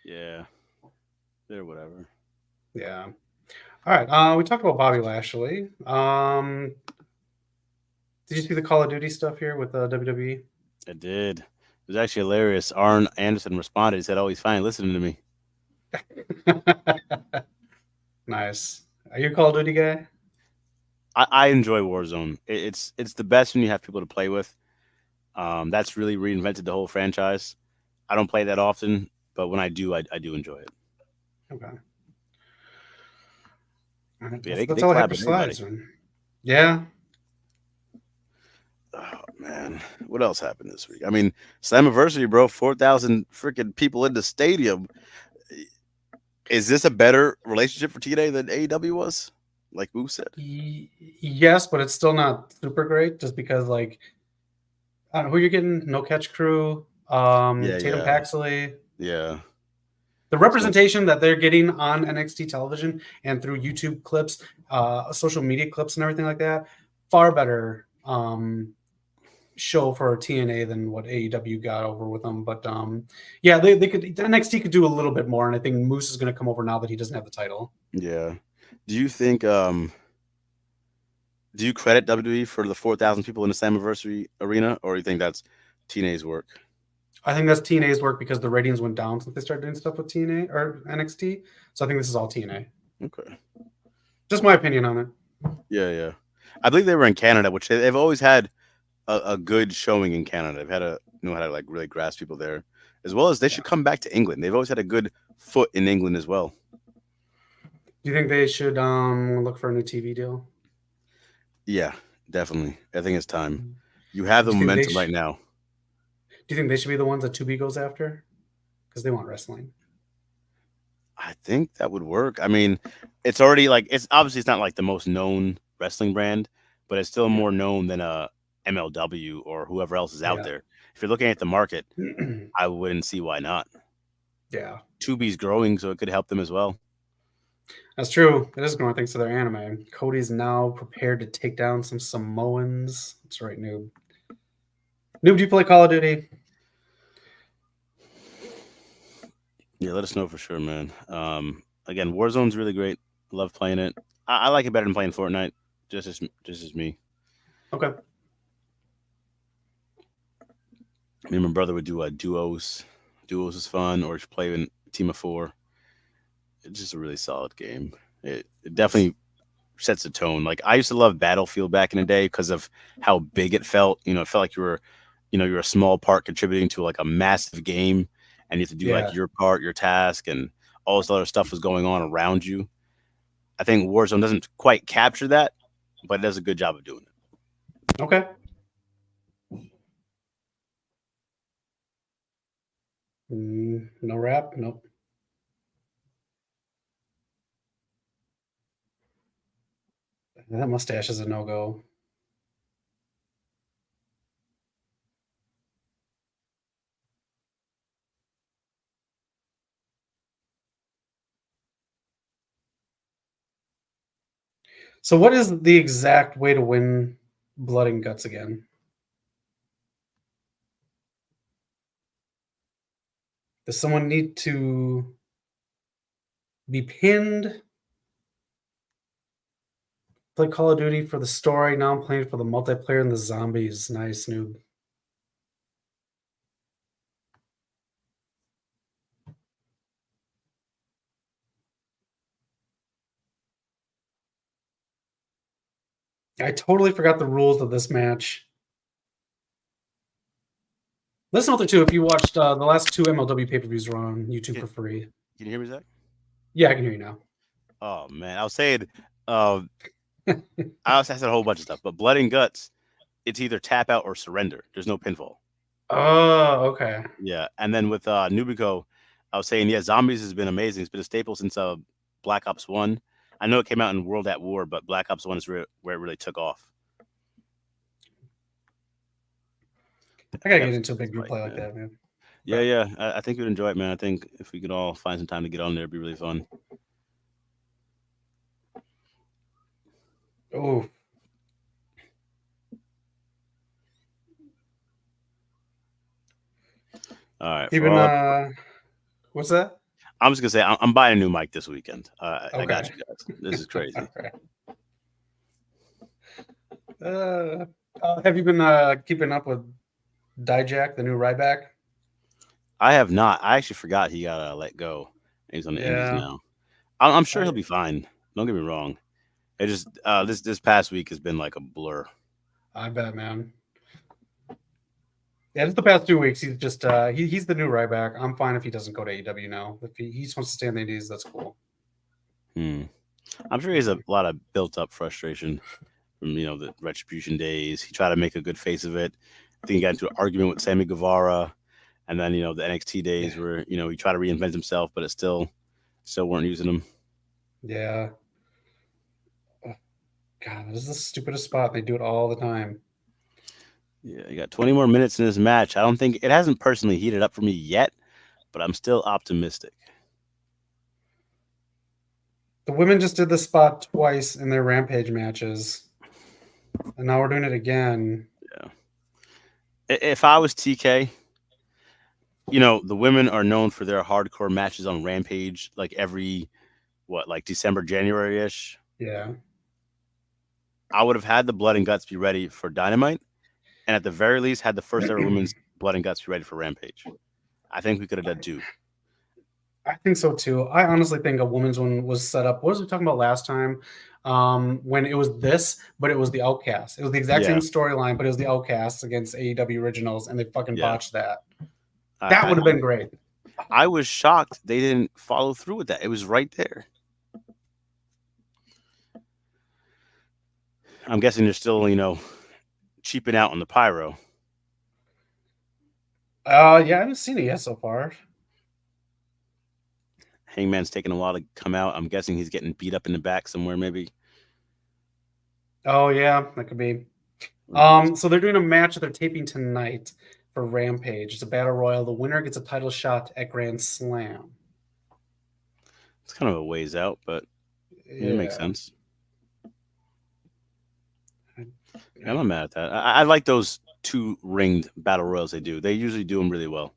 Speaker 2: Yeah. They're whatever.
Speaker 1: Yeah. All right. We talked about Bobby Lashley. Did you see the Call of Duty stuff here with WWE?
Speaker 2: I did. It was actually hilarious. Arn Anderson responded. He said, "Oh, he's fine listening to me."
Speaker 1: Nice. Are you a Call of Duty guy?
Speaker 2: I enjoy Warzone. It's the best when you have people to play with. That's really reinvented the whole franchise. I don't play that often, but when I do, I do enjoy it.
Speaker 1: Okay.
Speaker 2: Yeah,
Speaker 1: That's all I have for slides, man. Yeah.
Speaker 2: Oh man, what else happened this week? I mean, Slammiversary, bro. 4,000 freaking people in the stadium. Is this a better relationship for TNA than AEW was? Like Boo said.
Speaker 1: Yes, but it's still not super great, just because like I don't know who you're getting. No Catch Crew, Tatum Paxley.
Speaker 2: Yeah.
Speaker 1: The representation that they're getting on NXT television and through YouTube clips, social media clips, and everything like that, far better show for TNA than what AEW got over with them. But yeah, they could NXT could do a little bit more, and I think Moose is going to come over now that he doesn't have the title.
Speaker 2: Yeah. Do you think? Do you credit WWE for the 4,000 people in the Slammiversary arena, or do you think that's TNA's work?
Speaker 1: I think that's TNA's work because the ratings went down since they started doing stuff with TNA or NXT. So I think this is all TNA.
Speaker 2: Okay.
Speaker 1: Just my opinion on it.
Speaker 2: Yeah. I believe they were in Canada, which they've always had a good showing in Canada. They've had know how to like really grasp people there, as well as they should come back to England. They've always had a good foot in England as well.
Speaker 1: Do you think they should look for a new TV deal?
Speaker 2: Yeah, definitely. I think it's time. You have the momentum right now.
Speaker 1: Do you think they should be the ones that 2B goes after? Because they want wrestling.
Speaker 2: I think that would work. I mean, it's already like it's obviously it's not like the most known wrestling brand, but it's still more known than MLW or whoever else is out there. If you're looking at the market, I wouldn't see why not.
Speaker 1: Yeah.
Speaker 2: 2B's growing, so it could help them as well.
Speaker 1: That's true. It is growing thanks to their anime. Cody's now prepared to take down some Samoans. That's right, Noob. Noob, do you play Call of Duty?
Speaker 2: Yeah, let us know for sure, man. Again, Warzone's really great. Love playing it. I like it better than playing Fortnite. Just as me.
Speaker 1: Okay.
Speaker 2: Me and my brother would do duos. Duos is fun, or just play in a team of 4. It's just a really solid game. It definitely sets a tone. Like I used to love Battlefield back in the day because of how big it felt. It felt like you're a small part contributing to like a massive game, and you have to do like your part, your task, and all this other stuff was going on around you. I think Warzone doesn't quite capture that, but it does a good job of doing it.
Speaker 1: Okay. No rap? Nope. That mustache is a no-go. So what is the exact way to win Blood and Guts again? Does someone need to be pinned? Play Call of Duty for the story. Now I'm playing for the multiplayer and the zombies. Nice, Noob. I totally forgot the rules of this match. Listen out there too. If you watched the last 2 MLW pay-per-views are on YouTube for free.
Speaker 2: Can you hear me, Zach?
Speaker 1: Yeah, I can hear you now.
Speaker 2: Oh man, I was saying, I said a whole bunch of stuff, but Blood and Guts, it's either tap out or surrender. There's no pinfall.
Speaker 1: Oh, okay.
Speaker 2: Yeah, and then with Nubico, I was saying, yeah, Zombies has been amazing. It's been a staple since Black Ops 1. I know it came out in World at War, but Black Ops 1 is where it really took off.
Speaker 1: I gotta get into a big group play like that, man.
Speaker 2: Yeah. I think you'd enjoy it, man. I think if we could all find some time to get on there, it'd be really fun.
Speaker 1: Oh.
Speaker 2: All right.
Speaker 1: Even what's that?
Speaker 2: I'm just gonna say I'm buying a new mic this weekend. Okay. I got you guys. This is crazy.
Speaker 1: Have you been keeping up with Dijak, the new Ryback?
Speaker 2: I have not. I actually forgot he got let go. He's on the Indies now. I'm sure he'll be fine. Don't get me wrong. It just this past week has been like a blur.
Speaker 1: I bet, man. Yeah, just the past 2 weeks, he's just he's the new Ryback. I'm fine if he doesn't go to AEW now. If he just wants to stay on the Indies, that's cool.
Speaker 2: I'm sure he has a lot of built up frustration from the Retribution days. He tried to make a good face of it. I think he got into an argument with Sammy Guevara, and then the NXT days where he tried to reinvent himself, but it still weren't using him.
Speaker 1: Yeah. Oh, God, this is the stupidest spot. They do it all the time.
Speaker 2: Yeah, you got 20 more minutes in this match. I don't think it hasn't personally heated up for me yet, but I'm still optimistic.
Speaker 1: The women just did this spot twice in their Rampage matches, and now we're doing it again.
Speaker 2: Yeah. If I was TK, the women are known for their hardcore matches on Rampage, like every December, January-ish.
Speaker 1: Yeah.
Speaker 2: I would have had the Blood and Guts be ready for Dynamite, and at the very least had the first ever women's Blood and Guts be ready for Rampage. I think we could have done 2.
Speaker 1: I think so too. I honestly think a women's one was set up. What was we talking about last time? When it was this, but it was the Outcasts. It was the exact same storyline, but it was the Outcasts against AEW Originals, and they fucking botched that. That would have been great.
Speaker 2: I was shocked they didn't follow through with that. It was right there. I'm guessing they're still, cheaping out on the pyro.
Speaker 1: Yeah, I haven't seen it yet so far.
Speaker 2: Hangman's taking a while to come out. I'm guessing he's getting beat up in the back somewhere, maybe.
Speaker 1: Oh yeah, that could be. So they're doing a match that they're taping tonight for Rampage. It's a battle royal. The winner gets a title shot at Grand Slam.
Speaker 2: It's kind of a ways out, but it makes sense. I'm not mad at that. I like those 2 ringed battle royals they do. They usually do them really well.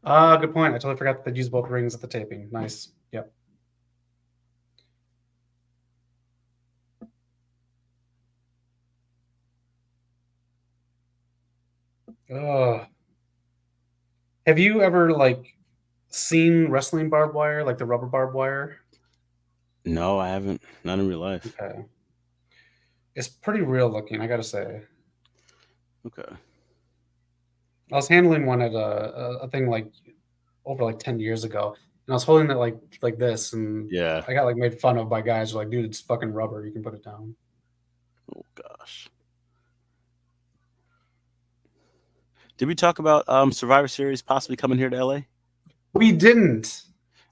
Speaker 1: Good point. I totally forgot that they use both rings at the taping. Nice. Yep. Have you ever seen wrestling barbed wire, like the rubber barbed wire?
Speaker 2: No, I haven't. Not in real life.
Speaker 1: Okay. It's pretty real looking, I gotta say.
Speaker 2: Okay.
Speaker 1: I was handling one at a thing over 10 years ago, and I was holding it like this, and I got made fun of by guys who were like, dude, it's fucking rubber. You can put it down.
Speaker 2: Oh gosh. Did we talk about Survivor Series possibly coming here to LA?
Speaker 1: We didn't.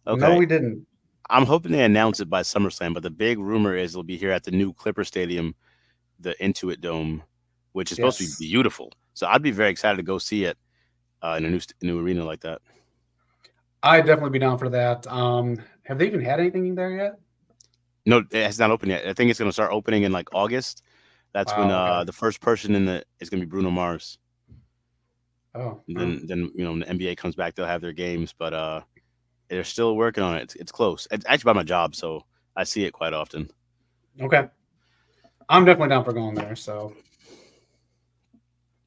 Speaker 2: Okay.
Speaker 1: No, we didn't.
Speaker 2: I'm hoping they announce it by SummerSlam, but the big rumor is it'll be here at the new Clipper Stadium, the Intuit Dome, which is supposed to be beautiful. So I'd be very excited to go see it in a new arena like that.
Speaker 1: I'd definitely be down for that. Have they even had anything there yet?
Speaker 2: No, it's not open yet. I think it's going to start opening in August. That's when the first person is going to be Bruno Mars.
Speaker 1: Oh.
Speaker 2: And then when the NBA comes back, they'll have their games, but they're still working on it. It's close. It's actually by my job, so I see it quite often.
Speaker 1: Okay. I'm definitely down for going there, so.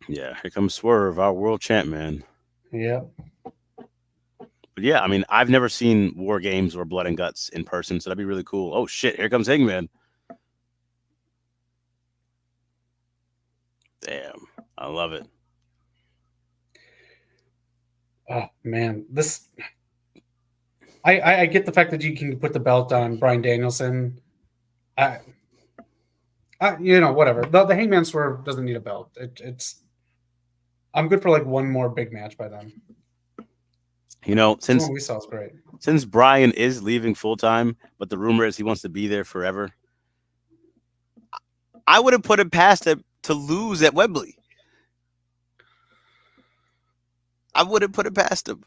Speaker 2: Yeah, here comes Swerve, our world champ, man.
Speaker 1: Yep.
Speaker 2: But yeah, I mean, I've never seen War Games or Blood and Guts in person, so that'd be really cool. Oh shit, here comes Hangman. Damn, I love it.
Speaker 1: Oh man, this I get the fact that you can put the belt on Bryan Danielson. Whatever. The Hangman Swerve doesn't need a belt. It's I'm good for like one more big match by then.
Speaker 2: Since
Speaker 1: the one we saw is great.
Speaker 2: Since Bryan is leaving full time, but the rumor is he wants to be there forever, I would have put it past him to lose at Wembley. I wouldn't put it past him.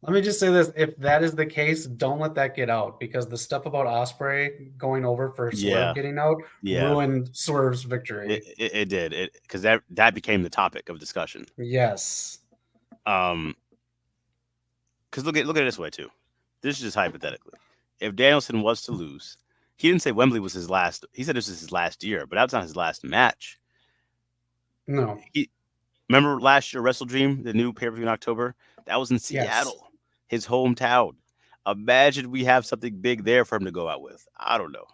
Speaker 1: Let me just say this: if that is the case, don't let that get out, because the stuff about Ospreay going over for Swerve getting out ruined Swerve's victory.
Speaker 2: It did, because that became the topic of discussion.
Speaker 1: Yes.
Speaker 2: Because look at it this way too. This is just hypothetically. If Danielson was to lose, he didn't say Wembley was his last. He said this is his last year, but that's not his last match.
Speaker 1: No.
Speaker 2: Remember last year, Wrestle Dream, the new pay-per-view in October? That was in Seattle, his hometown. Imagine we have something big there for him to go out with. I don't know.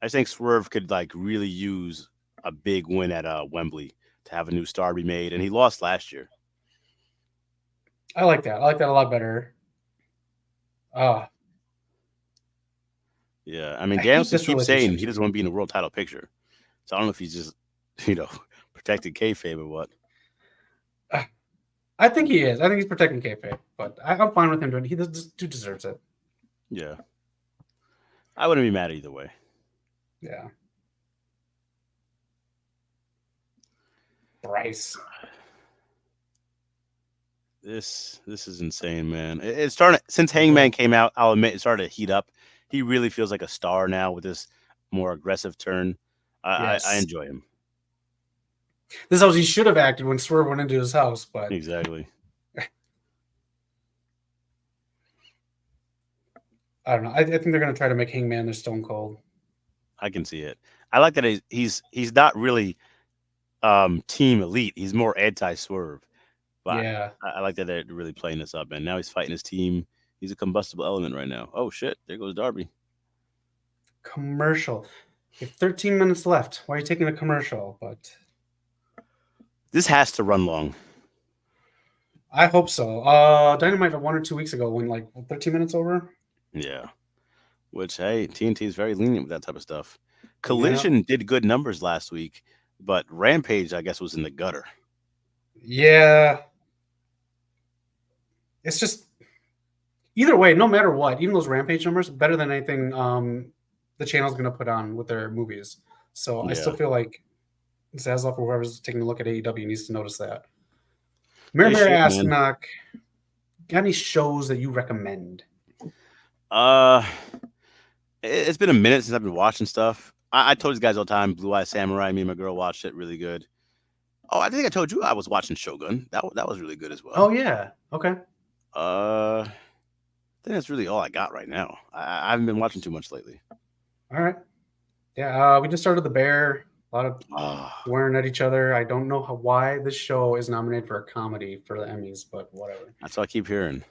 Speaker 2: I think Swerve could really use a big win at Wembley to have a new star be made, and he lost last year.
Speaker 1: I like that. I like that a lot better.
Speaker 2: Yeah, I mean, Danielson keeps saying he doesn't want to be in the world title picture. So I don't know if he's just, protecting kayfabe or what.
Speaker 1: I think he is. I think he's protecting kayfabe, but I'm fine with him doing it. He deserves it.
Speaker 2: Yeah. I wouldn't be mad either way.
Speaker 1: Yeah. Bryce.
Speaker 2: This is insane, man. It's starting since Hangman came out. I'll admit it started to heat up. He really feels like a star now with this more aggressive turn. I enjoy him.
Speaker 1: This is how he should have acted when Swerve went into his house, but
Speaker 2: exactly.
Speaker 1: I don't know. I think they're going to try to make Hangman their Stone Cold.
Speaker 2: I can see it. I like that he's not really Team Elite. He's more anti-Swerve. But yeah, I like that they're really playing this up, and now he's fighting his team. He's a combustible element right now. Oh shit! There goes Darby.
Speaker 1: Commercial. You have 13 minutes left. Why are you taking a commercial? But
Speaker 2: this has to run long.
Speaker 1: I hope so. Dynamite 1 or 2 weeks ago went 13 minutes over.
Speaker 2: Yeah. Which, hey, TNT is very lenient with that type of stuff. Collision did good numbers last week, but Rampage, I guess, was in the gutter.
Speaker 1: Yeah. It's just either way, no matter what, even those Rampage numbers, better than anything the channel's going to put on with their movies. So I still feel like Zaslav or whoever's taking a look at AEW needs to notice that. Mary asked, Noc, got any shows that you recommend?
Speaker 2: It's been a minute since I've been watching stuff. I told you guys all the time, Blue Eye Samurai, me and my girl watched it, really good. Oh, I think I told you I was watching Shogun. That was really good as well.
Speaker 1: Oh, yeah. Okay.
Speaker 2: I think that's really all I got right now. I haven't been watching too much lately.
Speaker 1: All right. Yeah, we just started The Bear. A lot of swearing at each other. I don't know why this show is nominated for a comedy for the Emmys, but whatever.
Speaker 2: That's what I keep hearing.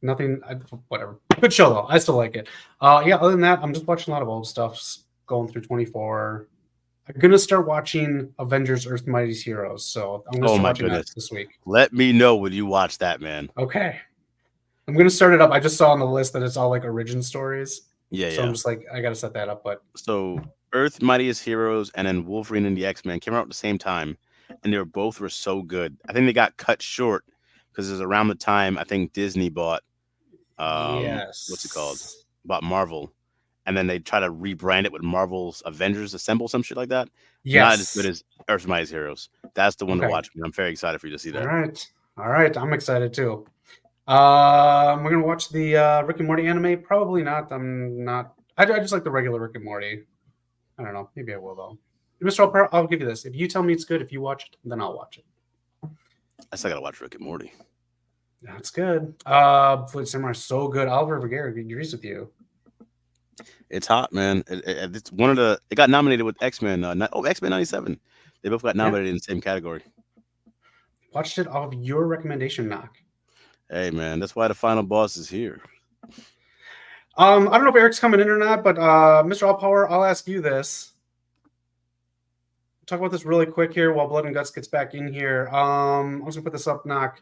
Speaker 1: Nothing. Whatever. Good show though. I still like it. Yeah. Other than that, I'm just watching a lot of old stuff. Going through 24. I'm gonna start watching Avengers: Earth's Mightiest Heroes. So I'm gonna start watching that this week.
Speaker 2: Let me know when you watch that, man.
Speaker 1: Okay. I'm gonna start it up. I just saw on the list that it's all origin stories.
Speaker 2: Yeah.
Speaker 1: So I'm just I gotta set that up. But
Speaker 2: so Earth's Mightiest Heroes and then Wolverine and the X-Men came out at the same time, and they were so good. I think they got cut short because it was around the time I think Disney bought what's it called? Bought Marvel. And then they try to rebrand it with Marvel's Avengers Assemble, some shit like that.
Speaker 1: Yes.
Speaker 2: Not as good as Earth's Mightiest Heroes. That's the one to watch. I'm very excited for you to see that.
Speaker 1: All right. I'm excited too. We're going to watch the Rick and Morty anime. Probably not. I'm not. I just like the regular Rick and Morty. I don't know. Maybe I will, though. Mr. Alper, I'll give you this. If you tell me it's good, if you watch it, then I'll watch it.
Speaker 2: I still got to watch Rick and Morty.
Speaker 1: That's good. Fleet Samurai is so good. Oliver Vergara agrees with you.
Speaker 2: It's hot, man. It's one of the. It got nominated with X-Men. X-Men 97. They both got nominated in the same category.
Speaker 1: Watched it off of your recommendation, Noc.
Speaker 2: Hey, man, that's why the final boss is here.
Speaker 1: I don't know if Eric's coming in or not, but Mr. All Power, I'll ask you this. talk about this really quick here while Blood and Guts gets back in here. I'm just gonna put this up, Noc.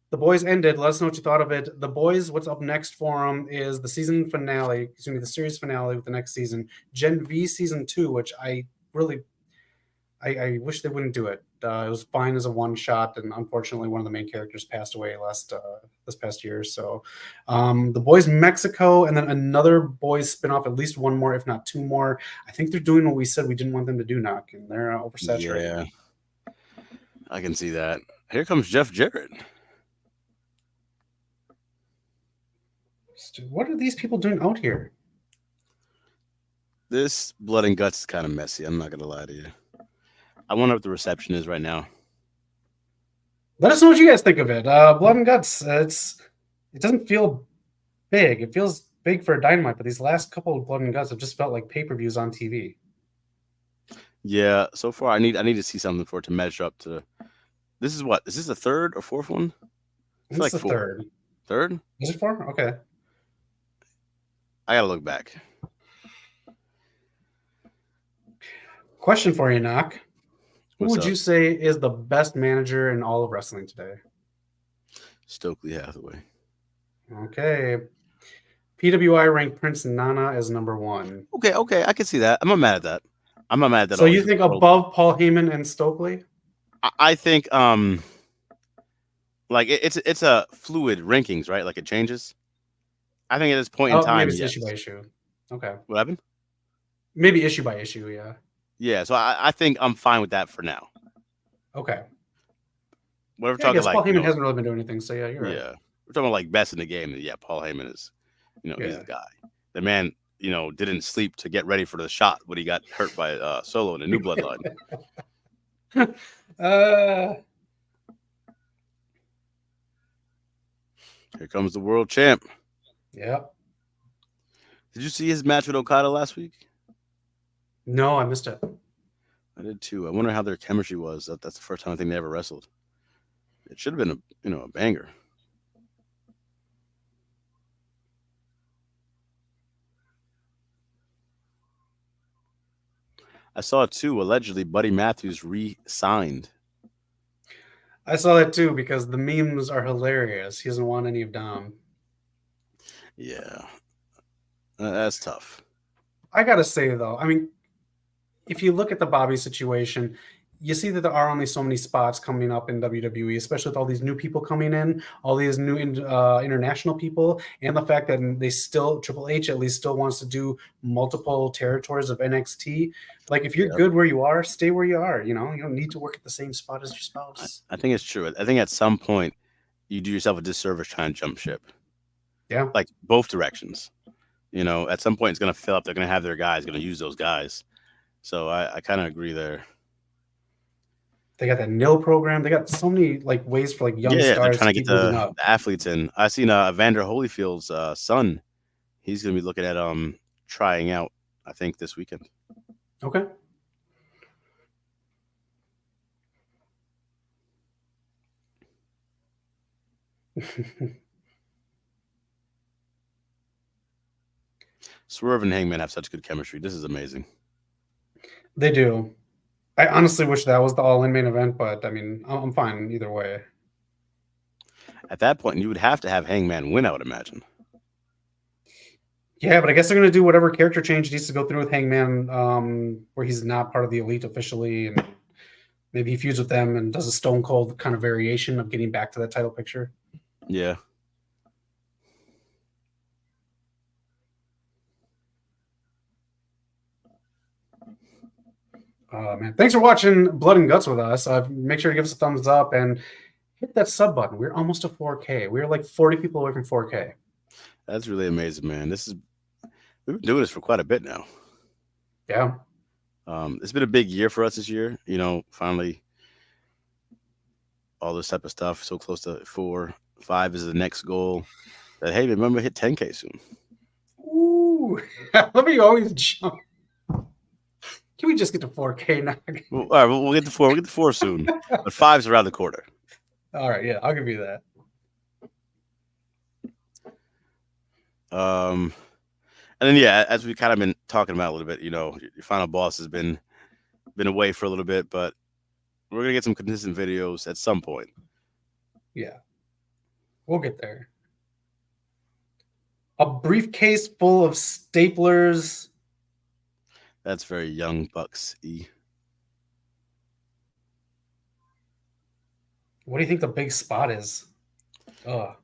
Speaker 1: The Boys ended. Let us know what you thought of it. The Boys, what's up next for them is the season finale, excuse me, the series finale with the next season, Gen V season 2, which I really, I wish they wouldn't do it. It was fine as a one shot, and unfortunately, one of the main characters passed away this past year. So, the Boys Mexico, and then another Boys spinoff, at least one more, if not two more. I think they're doing what we said we didn't want them to do, Noc, and they're oversaturated.
Speaker 2: Yeah, I can see that. Here comes Jeff Jarrett.
Speaker 1: What are these people doing out here?
Speaker 2: This Blood and Guts is kind of messy. I'm not gonna lie to you. I wonder what the reception is right now.
Speaker 1: Let us know what you guys think of it. Blood and Guts. It doesn't feel big. It feels big for a Dynamite, but these last couple of Blood and Guts have just felt like pay-per-views on TV.
Speaker 2: Yeah, so far I need to see something for it to measure up to. This is what? Is this the third or fourth one?
Speaker 1: It's like the third.
Speaker 2: Third?
Speaker 1: Is it 4? Okay.
Speaker 2: I gotta look back.
Speaker 1: Question for you, Noc. Who would you say is the best manager in all of wrestling today?
Speaker 2: Stokely Hathaway.
Speaker 1: Okay. PWI ranked Prince Nana as number 1.
Speaker 2: Okay, I can see that. I'm not mad at that. I'm not mad at that.
Speaker 1: So you think above Paul Heyman and Stokely?
Speaker 2: I think like it's a fluid rankings, right? Like it changes. I think at this point in time,
Speaker 1: maybe it's issue by issue. Okay.
Speaker 2: What happened?
Speaker 1: Maybe issue by issue, yeah.
Speaker 2: Yeah, so I think I'm fine with that for now.
Speaker 1: Okay.
Speaker 2: We're talking like
Speaker 1: Paul Heyman hasn't really been doing anything, so yeah, you're right.
Speaker 2: Yeah, we're talking about like best in the game. Yeah, Paul Heyman is, he's the guy. The man, didn't sleep to get ready for the shot when he got hurt by Solo in a New Bloodline. Here comes the world champ.
Speaker 1: Yep.
Speaker 2: Did you see his match with Okada last week?
Speaker 1: No, I missed it.
Speaker 2: I did too. I wonder how their chemistry was. That's the first time I think they ever wrestled. It should have been a banger. I saw too. Allegedly, Buddy Matthews re-signed.
Speaker 1: I saw that too because the memes are hilarious. He doesn't want any of Dom.
Speaker 2: Yeah, that's tough.
Speaker 1: I gotta say though, I mean, if you look at the Bobby situation, you see that there are only so many spots coming up in WWE, especially with all these new people coming in, all these new international people, and the fact that Triple H at least still wants to do multiple territories of NXT. Like, if you're good where you are, stay where you are. You don't need to work at the same spot as your spouse.
Speaker 2: I think it's true. I think at some point you do yourself a disservice trying to jump ship.
Speaker 1: Yeah,
Speaker 2: like both directions. At some point it's going to fill up. They're going to have their guys, going to use those guys. So I kind of agree there.
Speaker 1: They got that nil program. They got so many ways for young stars.
Speaker 2: They're trying to get the athletes in. I seen Evander Holyfield's son. He's going to be looking at trying out, I think, this weekend.
Speaker 1: Okay.
Speaker 2: Swerve and Hangman have such good chemistry. This is amazing.
Speaker 1: They do. I honestly wish that was the all-in main event, but I mean, I'm fine either way.
Speaker 2: At that point, you would have to have Hangman win, I would imagine.
Speaker 1: Yeah, but I guess they're going to do whatever character change needs to go through with Hangman, where he's not part of the Elite officially, and maybe he feuds with them and does a Stone Cold kind of variation of getting back to that title picture.
Speaker 2: Yeah.
Speaker 1: Man, thanks for watching Blood and Guts with us. Make sure to give us a thumbs up and hit that sub button. We're almost to 4K. We're like 40 people away from 4K.
Speaker 2: That's really amazing, man. We've been doing this for quite a bit now.
Speaker 1: Yeah.
Speaker 2: It's been a big year for us this year. Finally, all this type of stuff. So close to 4, 5 is the next goal. But hey, remember, hit 10K soon.
Speaker 1: Ooh, let me always jump. Can we just get to 4K now?
Speaker 2: All right, we'll get to 4. We'll get to 4 soon. But 5's around the corner.
Speaker 1: All right, yeah, I'll give you that.
Speaker 2: And then as we kind of been talking about a little bit, your final boss has been been away for a little bit, but we're gonna get some consistent videos at some point.
Speaker 1: Yeah, we'll get there. A briefcase full of staplers.
Speaker 2: That's very Young Bucks-y.
Speaker 1: What do you think the big spot is? Oh,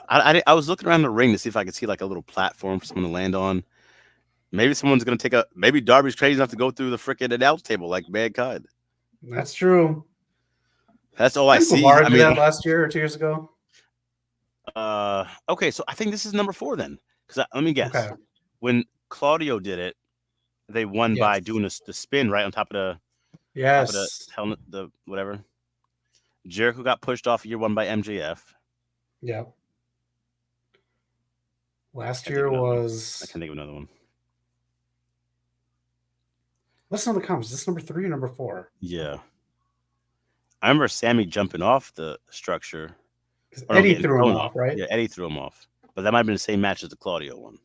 Speaker 2: I was looking around the ring to see if I could see like a little platform for someone to land on. Maybe someone's gonna take a. Maybe Darby's crazy enough to go through the freaking announce table like Mankind.
Speaker 1: that's true.
Speaker 2: That's all I see.
Speaker 1: Guevara did that last year or 2 years ago.
Speaker 2: Okay, so I think this is number 4 then. Because let me guess. Okay. When Claudio did it, they won by doing the spin right on top of the top of the helmet, the whatever. Jericho got pushed off year 1 by MJF.
Speaker 1: Yeah. Last year was.
Speaker 2: I can think of another one.
Speaker 1: Let's know in the comments. Is this number 3 or number 4?
Speaker 2: Yeah. I remember Sammy jumping off the structure.
Speaker 1: Eddie threw him off, right?
Speaker 2: Yeah, Eddie threw him off. But that might have been the same match as the Claudio one.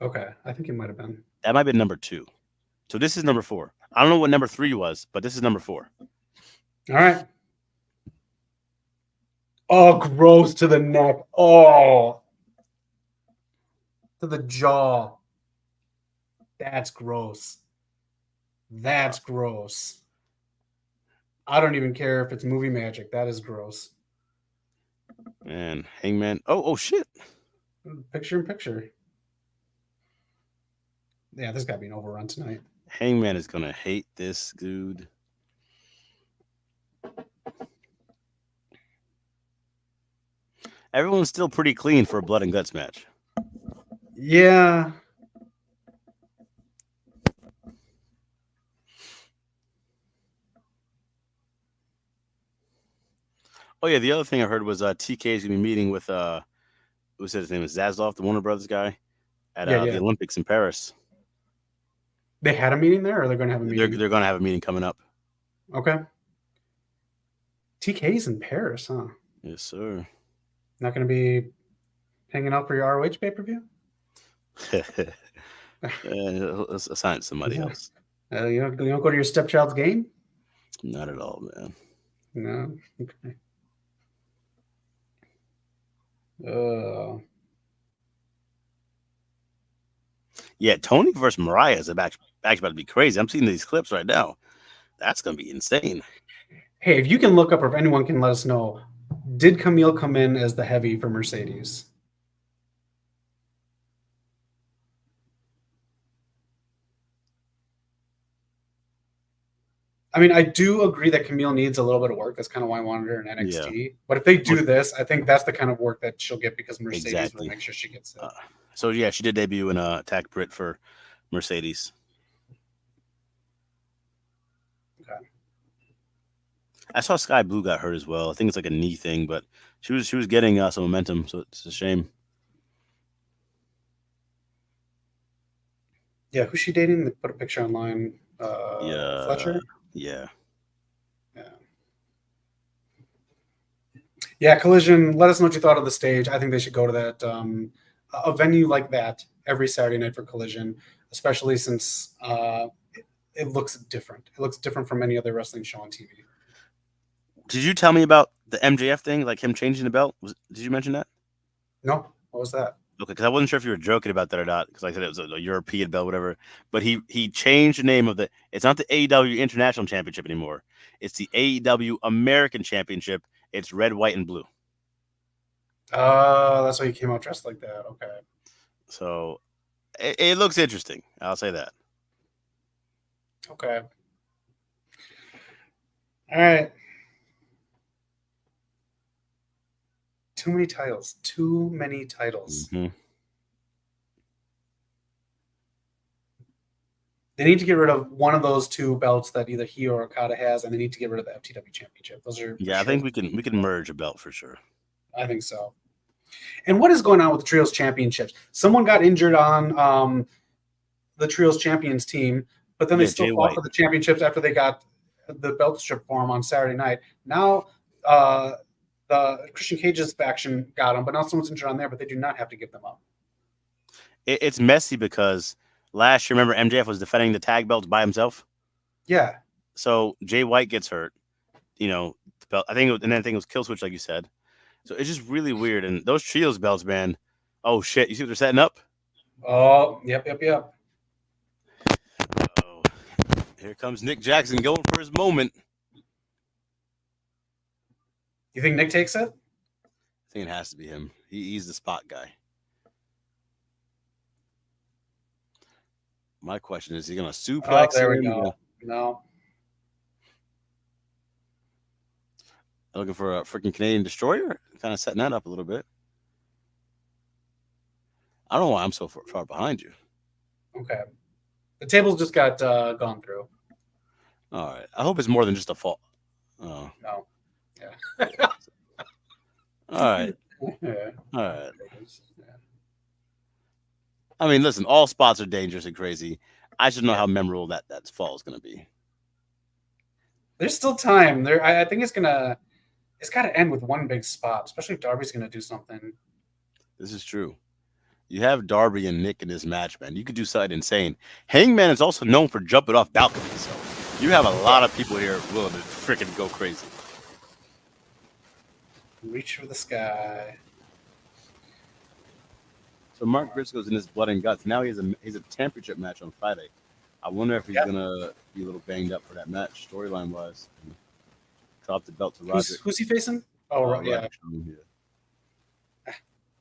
Speaker 1: Okay. I think it might have been.
Speaker 2: That might have been number 2. So this is number 4. I don't know what number 3 was, but this is number 4.
Speaker 1: All right. Oh, gross to the neck. Oh. To the jaw. That's gross. That's gross. I don't even care if it's movie magic. That is gross.
Speaker 2: Man, Hangman. Oh shit.
Speaker 1: Picture in picture. Yeah, this got to be an overrun tonight.
Speaker 2: Hangman is going to hate this dude. Everyone's still pretty clean for a blood and guts match.
Speaker 1: Yeah.
Speaker 2: Oh yeah, the other thing I heard was TK is gonna be meeting with who said his name is Zaslav, the Warner Brothers guy, at the Olympics in Paris.
Speaker 1: They had a meeting there, or they're gonna have a meeting?
Speaker 2: They're gonna have a meeting coming up.
Speaker 1: Okay. TK's in Paris, huh?
Speaker 2: Yes, sir.
Speaker 1: Not gonna be hanging out for your ROH pay-per-view?
Speaker 2: Let's assign it to somebody else.
Speaker 1: You don't go to your stepchild's game?
Speaker 2: Not at all, man.
Speaker 1: No. Okay.
Speaker 2: Yeah, Tony versus Mariah is actually about to be crazy. I'm seeing these clips right now. That's gonna be insane.
Speaker 1: Hey, if you can look up, or if anyone can let us know, did Camille come in as the heavy for Mercedes? I mean, I do agree that Camille needs a little bit of work. That's kind of why I wanted her in NXT. Yeah. But if they do this, I think that's the kind of work that she'll get, because Mercedes will make sure she gets it.
Speaker 2: So, yeah, she did debut in Attack Brit for Mercedes.
Speaker 1: Okay.
Speaker 2: I saw Sky Blue got hurt as well. I think it's like a knee thing, but she was getting some momentum, so it's a shame.
Speaker 1: Yeah, who's she dating? They put a picture online. Fletcher?
Speaker 2: Yeah.
Speaker 1: Yeah, Collision, let us know what you thought of the stage. I think they should go to that a venue like that every Saturday night for Collision, especially since it looks different. It looks different from any other wrestling show on TV.
Speaker 2: Did you tell me about the MJF thing, like him changing the belt? Did you mention that?
Speaker 1: No. What was that?
Speaker 2: Okay, because I wasn't sure if you were joking about that or not, because I said it was a European belt, whatever. But he changed the name of it's not the AEW International Championship anymore. It's the AEW American Championship. It's red, white, and blue.
Speaker 1: That's why he came out dressed like that. Okay.
Speaker 2: So it looks interesting. I'll say that.
Speaker 1: Okay. All right. Too many titles. Mm-hmm. They need to get rid of one of those 2 belts that either he or Okada has, and they need to get rid of the FTW Championship. Those are
Speaker 2: I think we can merge a belt for sure.
Speaker 1: I think so. And what is going on with the Trios Championships? Someone got injured on the Trios Champions team, but then they still fought for the championships after they got the belt strip for them on Saturday night. Now the Christian Cage's faction got them, but now someone's injured on there, but they do not have to give them up.
Speaker 2: It's messy because last year, remember, MJF was defending the tag belts by himself?
Speaker 1: Yeah.
Speaker 2: So Jay White gets hurt. You know, the belt. I think it was Kill Switch, like you said. So it's just really weird. And those trios belts, man. Oh shit! You see what they're setting up?
Speaker 1: Oh, yep.
Speaker 2: Oh, here comes Nick Jackson going for his moment.
Speaker 1: You think Nick takes it?
Speaker 2: I think it has to be him. He's the spot guy. My question is he going to suplex
Speaker 1: there
Speaker 2: him?
Speaker 1: we go. No.
Speaker 2: Looking for a freaking Canadian Destroyer? Kind of setting that up a little bit. I don't know why I'm so far behind you.
Speaker 1: Okay. The tables just got gone through.
Speaker 2: All right. I hope it's more than just a fall. Oh.
Speaker 1: No. Yeah.
Speaker 2: All right.
Speaker 1: Yeah.
Speaker 2: All right. I mean, listen, all spots are dangerous and crazy. I should know how memorable that fall is going to be.
Speaker 1: There's still time. I think it's got to end with one big spot, especially if Darby's going to do something.
Speaker 2: This is true. You have Darby and Nick in this match, man. You could do something insane. Hangman is also known for jumping off balconies, so you have a lot of people here willing to freaking go crazy.
Speaker 1: Reach for the sky.
Speaker 2: So Mark Briscoe's in his blood and guts. Now he's a championship match on Friday. I wonder if he's gonna be a little banged up for that match, storyline wise. Drop the belt to Roderick.
Speaker 1: Who's he facing? Oh, right, yeah.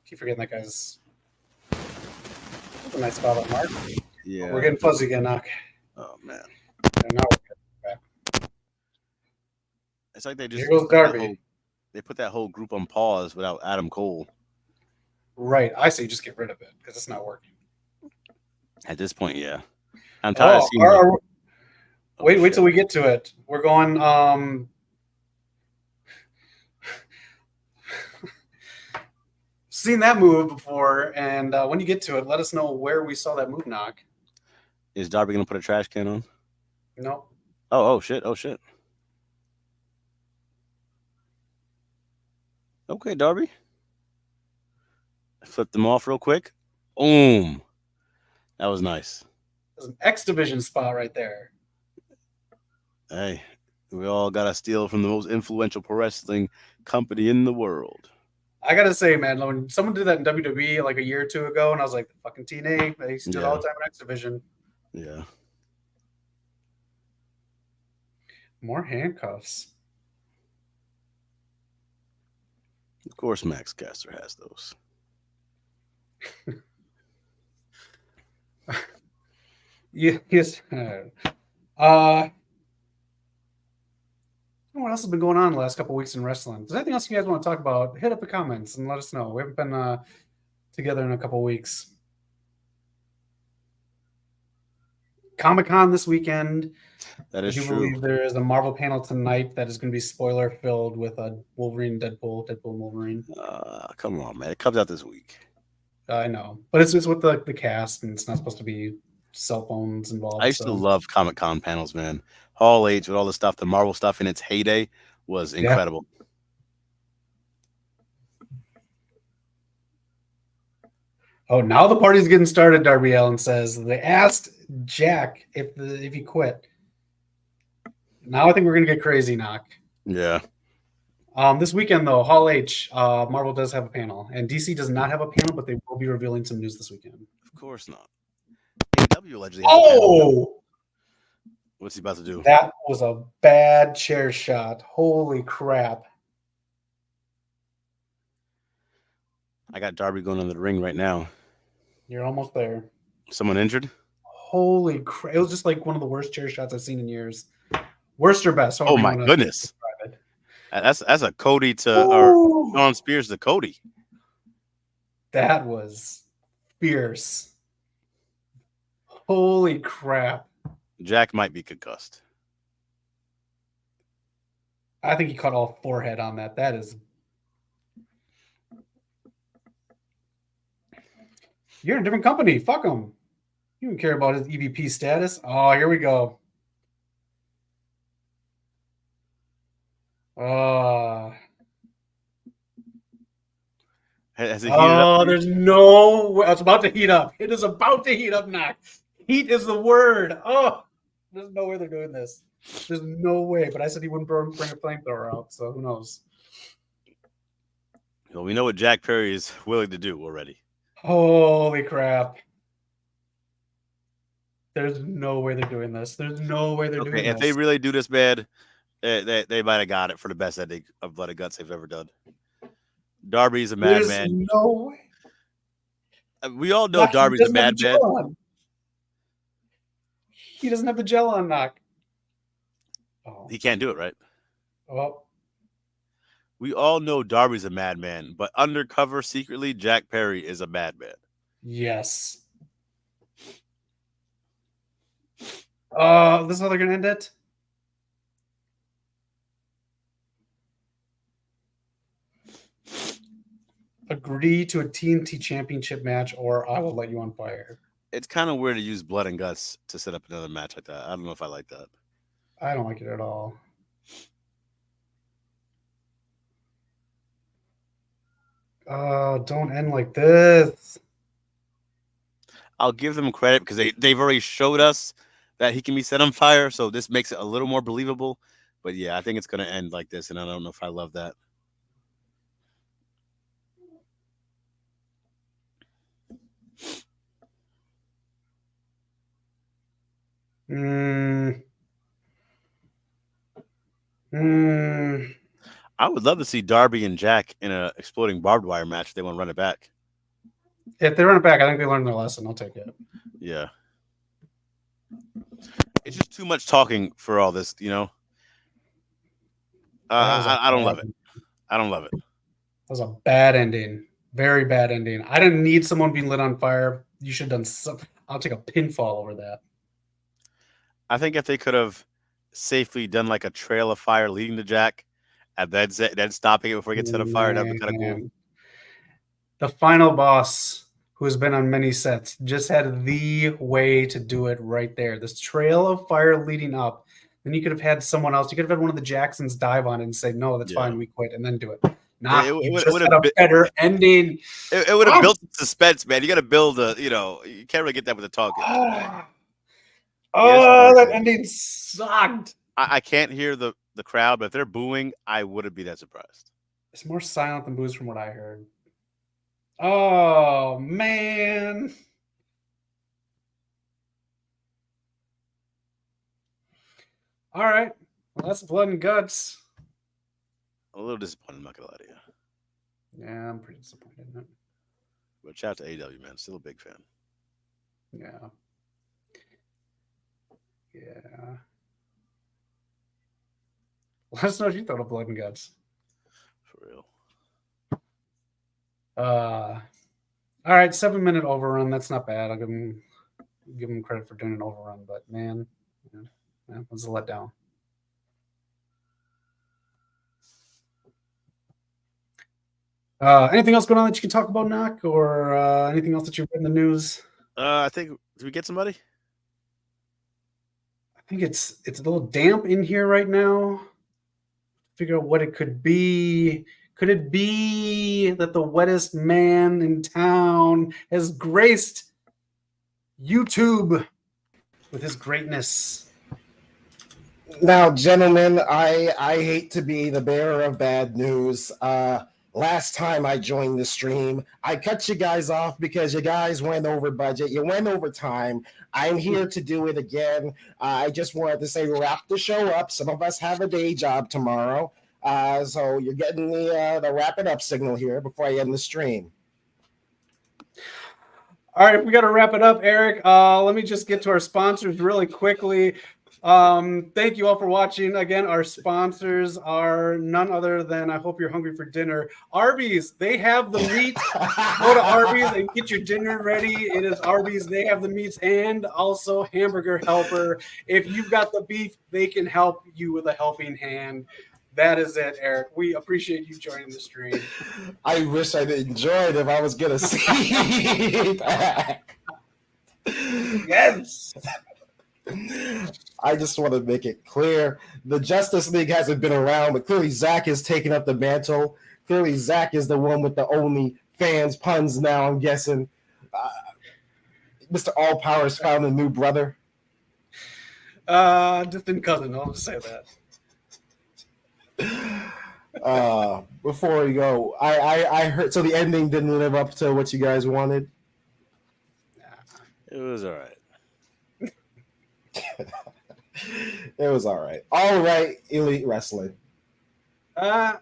Speaker 1: Keep forgetting that guy's. That's a nice spot on Mark.
Speaker 2: Yeah.
Speaker 1: We're getting fuzzy again, Noc.
Speaker 2: Oh man.
Speaker 1: Now we're getting back.
Speaker 2: It's like they just
Speaker 1: Here goes Darby.
Speaker 2: They put that whole group on pause without Adam Cole.
Speaker 1: Right. I say just get rid of it because it's not working.
Speaker 2: At this point, yeah. I'm tired of seeing
Speaker 1: wait till we get to it. We're going seen that move before, and when you get to it, let us know where we saw that move, Noc.
Speaker 2: Is Darby gonna put a trash can on?
Speaker 1: No.
Speaker 2: Oh shit. Okay, Darby. Flip them off real quick. Boom. That was nice.
Speaker 1: There's an X Division spot right there.
Speaker 2: Hey, we all got to steal from the most influential pro wrestling company in the world.
Speaker 1: I got to say, man, when someone did that in WWE like a year or two ago, and I was like, the fucking TNA, they used to do it all the time in X Division.
Speaker 2: Yeah.
Speaker 1: More handcuffs.
Speaker 2: Of course, Max Caster has those.
Speaker 1: Yes. What else has been going on the last couple of weeks in wrestling? Is there anything else you guys want to talk about? Hit up the comments and let us know. We haven't been together in a couple of weeks. Comic-Con this weekend.
Speaker 2: That is
Speaker 1: true. I believe there is a Marvel panel tonight that is going to be spoiler-filled with a Wolverine, Deadpool, and Wolverine.
Speaker 2: Come on, man. It comes out this week.
Speaker 1: I know. But it's with the cast, and it's not supposed to be cell phones involved.
Speaker 2: I used to love Comic-Con panels, man. Hall H with all the stuff, the Marvel stuff in its heyday was incredible. Yeah.
Speaker 1: Oh, now the party's getting started, Darby Allin says. They asked Jack if he quit. Now I think we're going to get crazy, Noc.
Speaker 2: Yeah.
Speaker 1: This weekend, though, Hall H, Marvel does have a panel. And DC does not have a panel, but they will be revealing some news this weekend.
Speaker 2: Of course not. AEW allegedly has a panel. What's he about to do?
Speaker 1: That was a bad chair shot. Holy crap.
Speaker 2: I got Darby going into the ring right now.
Speaker 1: You're almost there.
Speaker 2: Someone injured?
Speaker 1: Holy crap. It was just like one of the worst chair shots I've seen in years. Worst or best?
Speaker 2: Oh, my goodness. That's a Cody to or Shawn Spears to Cody.
Speaker 1: That was fierce. Holy crap.
Speaker 2: Jack might be concussed.
Speaker 1: I think he caught all forehead on that. That is. You're in a different company. Fuck him. You don't care about his EVP status. Oh, here we go.
Speaker 2: Has it heated up?
Speaker 1: There's no. It's about to heat up. It is about to heat up, Noc. Heat is the word. Oh, there's no way they're doing this. There's no way. But I said he wouldn't bring a flamethrower out, so who knows?
Speaker 2: Well, we know what Jack Perry is willing to do already.
Speaker 1: Holy crap. There's no way they're doing this. There's no way they're doing this.
Speaker 2: If they really do this bad, they might have got it for the best ending of Blood and Guts they've ever done. Darby's a madman.
Speaker 1: There's no way.
Speaker 2: We all know Darby's a madman.
Speaker 1: He doesn't have the gel on, Noc.
Speaker 2: Oh. He can't do it, right?
Speaker 1: Well,
Speaker 2: we all know Darby's a madman, but undercover, secretly, Jack Perry is a madman.
Speaker 1: Yes. This is how they're going to end it? Agree to a TNT championship match or I will let you on fire.
Speaker 2: It's kind of weird to use Blood and Guts to set up another match like that. I don't know if I like that.
Speaker 1: I don't like it at all. Don't end like this.
Speaker 2: I'll give them credit because they've already showed us that he can be set on fire, so this makes it a little more believable. But yeah, I think it's going to end like this, and I don't know if I love that. I would love to see Darby and Jack in an exploding barbed wire match if they want to run it back.
Speaker 1: If they run it back, I think they learned their lesson. I'll take it.
Speaker 2: Yeah. It's just too much talking for all this, you know? I don't love it. I don't love it.
Speaker 1: That was a bad ending. Very bad ending. I didn't need someone being lit on fire. You should have done something. I'll take a pinfall over that.
Speaker 2: I think if they could have safely done like a trail of fire leading to Jack and then stopping it before he gets set on fire, that would be kind of cool.
Speaker 1: The final boss, who has been on many sets, just had the way to do it right there. This trail of fire leading up. Then you could have had someone else. You could have had one of the Jacksons dive on it and say, no, that's fine, we quit, and then do it. It would have a better ending.
Speaker 2: It would have built suspense, man. You got to build you can't really get that with a talk.
Speaker 1: That ending sucked.
Speaker 2: I can't hear the crowd, but if they're booing, I wouldn't be that surprised.
Speaker 1: It's more silent than boos from what I heard. Oh, man. All right. Well, that's Blood and Guts.
Speaker 2: A little disappointed, I'm not going to lie to you.
Speaker 1: Yeah, I'm pretty disappointed in it.
Speaker 2: But shout out to AEW, man. Still a big fan.
Speaker 1: Yeah. Yeah. Let us know what you thought of Blood and Guts.
Speaker 2: For real.
Speaker 1: All right, 7-minute overrun. That's not bad. I'll give him credit for doing an overrun, but man, it was a letdown. Anything else going on that you can talk about, Noc, or anything else that you've read in the news?
Speaker 2: I think, did we get somebody?
Speaker 1: I think it's a little damp in here right now. Figure out what it could be. Could it be that the wettest man in town has graced YouTube with his greatness?
Speaker 3: Now, gentlemen, I hate to be the bearer of bad news. Last time I joined the stream, I cut you guys off because you guys went over budget. You went over time. I'm here to do it again. I just wanted to say wrap the show up. Some of us have a day job tomorrow. So you're getting the wrap it up signal here before I end the stream.
Speaker 1: All right, we got to wrap it up, Eric. Let me just get to our sponsors really quickly. Thank you all for watching. Again, our sponsors are none other than, I hope you're hungry for dinner, Arby's. They have the meat. Go to Arby's and get your dinner ready. It is Arby's. They have the meats and also Hamburger Helper. If you've got the beef, they can help you with a helping hand. That is it, Eric. We appreciate you joining the stream.
Speaker 3: I wish I'd enjoyed if I was going to see that.
Speaker 1: Yes.
Speaker 3: I just want to make it clear. The Justice League hasn't been around, but clearly Zach has taken up the mantle. Clearly Zach is the one with the only fans puns now, I'm guessing. Mr. All Power's found a new brother.
Speaker 1: Distant cousin. I'll just say
Speaker 3: that. Before we go, I heard so the ending didn't live up to what you guys wanted.
Speaker 2: It was all right.
Speaker 3: It was all right. All right, Elite Wrestling. I'll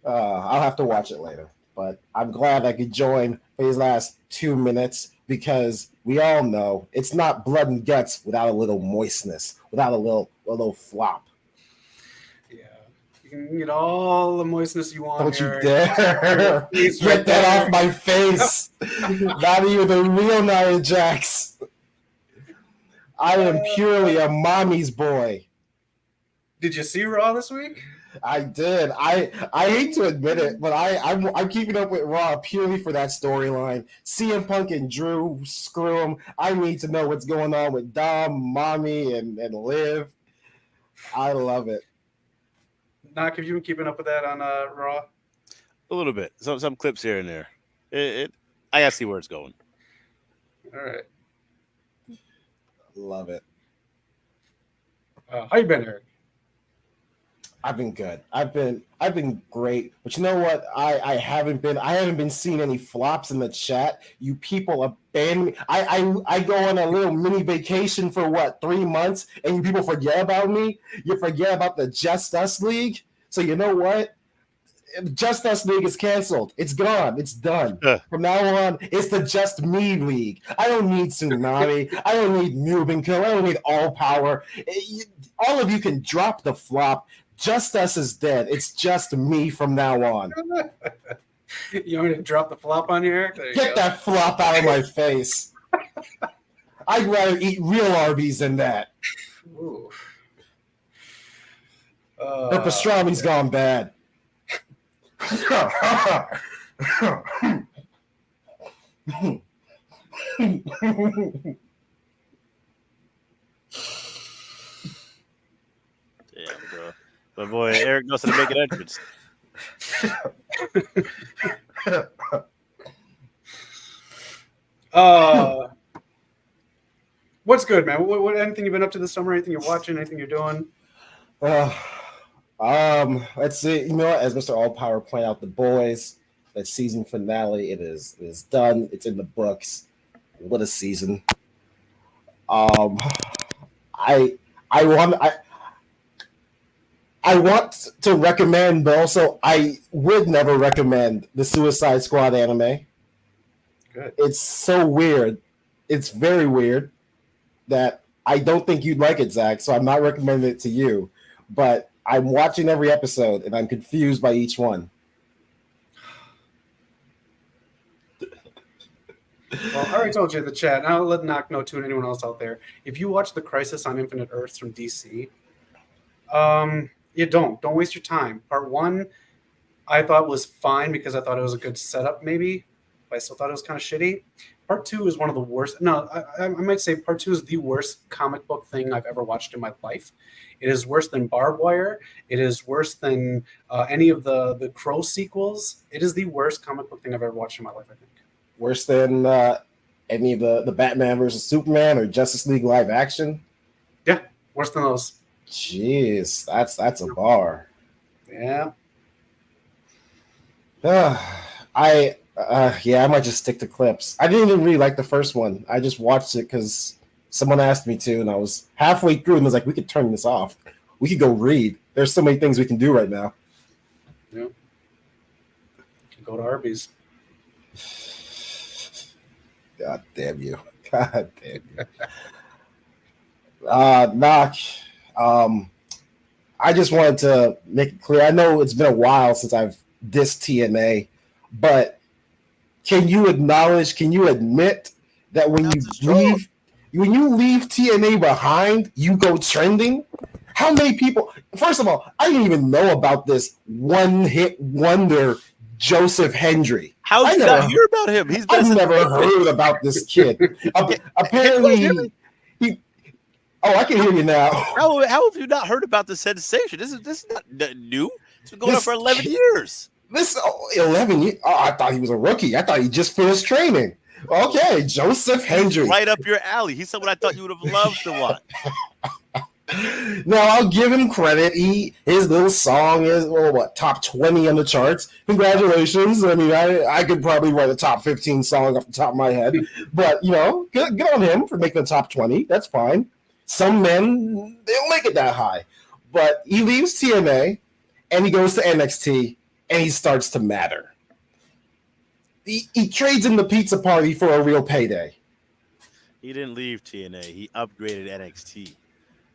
Speaker 3: have to watch it later, but I'm glad I could join for these last 2 minutes because we all know it's not blood and guts without a little moistness, without a little flop.
Speaker 1: Yeah, you can get all the moistness you want.
Speaker 3: Don't you dare get that off my face! Not even the real Noc Zax. I am purely a mommy's boy.
Speaker 1: Did you see Raw this week?
Speaker 3: I did. I hate to admit it, but I'm keeping up with Raw purely for that storyline. CM Punk and Drew, screw them. I need to know what's going on with Dom, Mommy, and Liv. I love it.
Speaker 1: Noc, have you been keeping up with that on Raw?
Speaker 2: A little bit. Some clips here and there. I gotta see where it's going.
Speaker 1: All right.
Speaker 3: Love it.
Speaker 1: How you been, Eric?
Speaker 3: I've been good. I've been great. But you know what? I haven't been seeing any flops in the chat. You people abandon me. I go on a little mini vacation for 3 months, and you people forget about me. You forget about the Just Us League. So you know what? Just Us League is canceled. It's gone. It's done. From now on, it's the Just Me League. I don't need Tsunami. I don't need Nubenko. I don't need All Power. All of you can drop the flop. Just Us is dead. It's just me from now on.
Speaker 1: You want me to drop the flop on you, Eric?
Speaker 3: Get that flop out of my face. I'd rather eat real Arby's than that.
Speaker 1: Ooh.
Speaker 3: Her pastrami's gone bad.
Speaker 2: Damn, bro. My boy Eric knows how to make an entrance.
Speaker 1: What's good, man? What anything you've been up to this summer? Anything you're watching? Anything you're doing?
Speaker 3: Let's see. You know what? As Mr. All Power pointed out, The Boys, that season finale, it is done. It's in the books. What a season! I want to recommend, but also I would never recommend the Suicide Squad anime.
Speaker 1: Good.
Speaker 3: It's so weird. It's very weird that I don't think you'd like it, Zax, so I'm not recommending it to you. But I'm watching every episode, and I'm confused by each one.
Speaker 1: Well, I already told you in the chat, and I'll let Noc know too, and anyone else out there. If you watch The Crisis on Infinite Earths from DC, you don't waste your time. Part 1, I thought was fine because I thought it was a good setup, maybe. But I still thought it was kind of shitty. Part 2 is one of the worst. No, I might say Part 2 is the worst comic book thing I've ever watched in my life. It is worse than Barbed Wire. It is worse than any of the Crow sequels. It is the worst comic book thing I've ever watched in my life, I think.
Speaker 3: Worse than any of the Batman versus Superman or Justice League live action?
Speaker 1: Yeah, worse than those.
Speaker 3: Jeez, that's a bar.
Speaker 1: Yeah.
Speaker 3: I might just stick to clips. I didn't even really like the first one. I just watched it because someone asked me to, and I was halfway through and was like, we could turn this off. We could go read. There's so many things we can do right now.
Speaker 1: Yeah. Go to Arby's.
Speaker 3: God damn you. God damn you. Noc, I just wanted to make it clear. I know it's been a while since I've dissed TNA, but can you admit that when you leave TNA behind, you go trending? How many people? First of all, I didn't even know about this one-hit wonder, Joseph Hendry.
Speaker 2: How did you not hear about him?
Speaker 3: I've never heard about this kid. Apparently, I can hear you now.
Speaker 2: How have you not heard about this sensation? This is not new. It's been going on for 11 years.
Speaker 3: This 11 years? Oh, I thought he was a rookie. I thought he just finished training. Okay, Joseph Hendry.
Speaker 2: Right up your alley. He's someone I thought you would have loved to watch.
Speaker 3: Now I'll give him credit. His little song is top 20 on the charts. Congratulations. I mean, I could probably write a top 15 song off the top of my head, but good on him for making the top 20. That's fine. Some men they don't make it that high, but he leaves TNA and he goes to NXT and he starts to matter. He trades in the pizza party for a real payday.
Speaker 2: He didn't leave TNA. He upgraded NXT.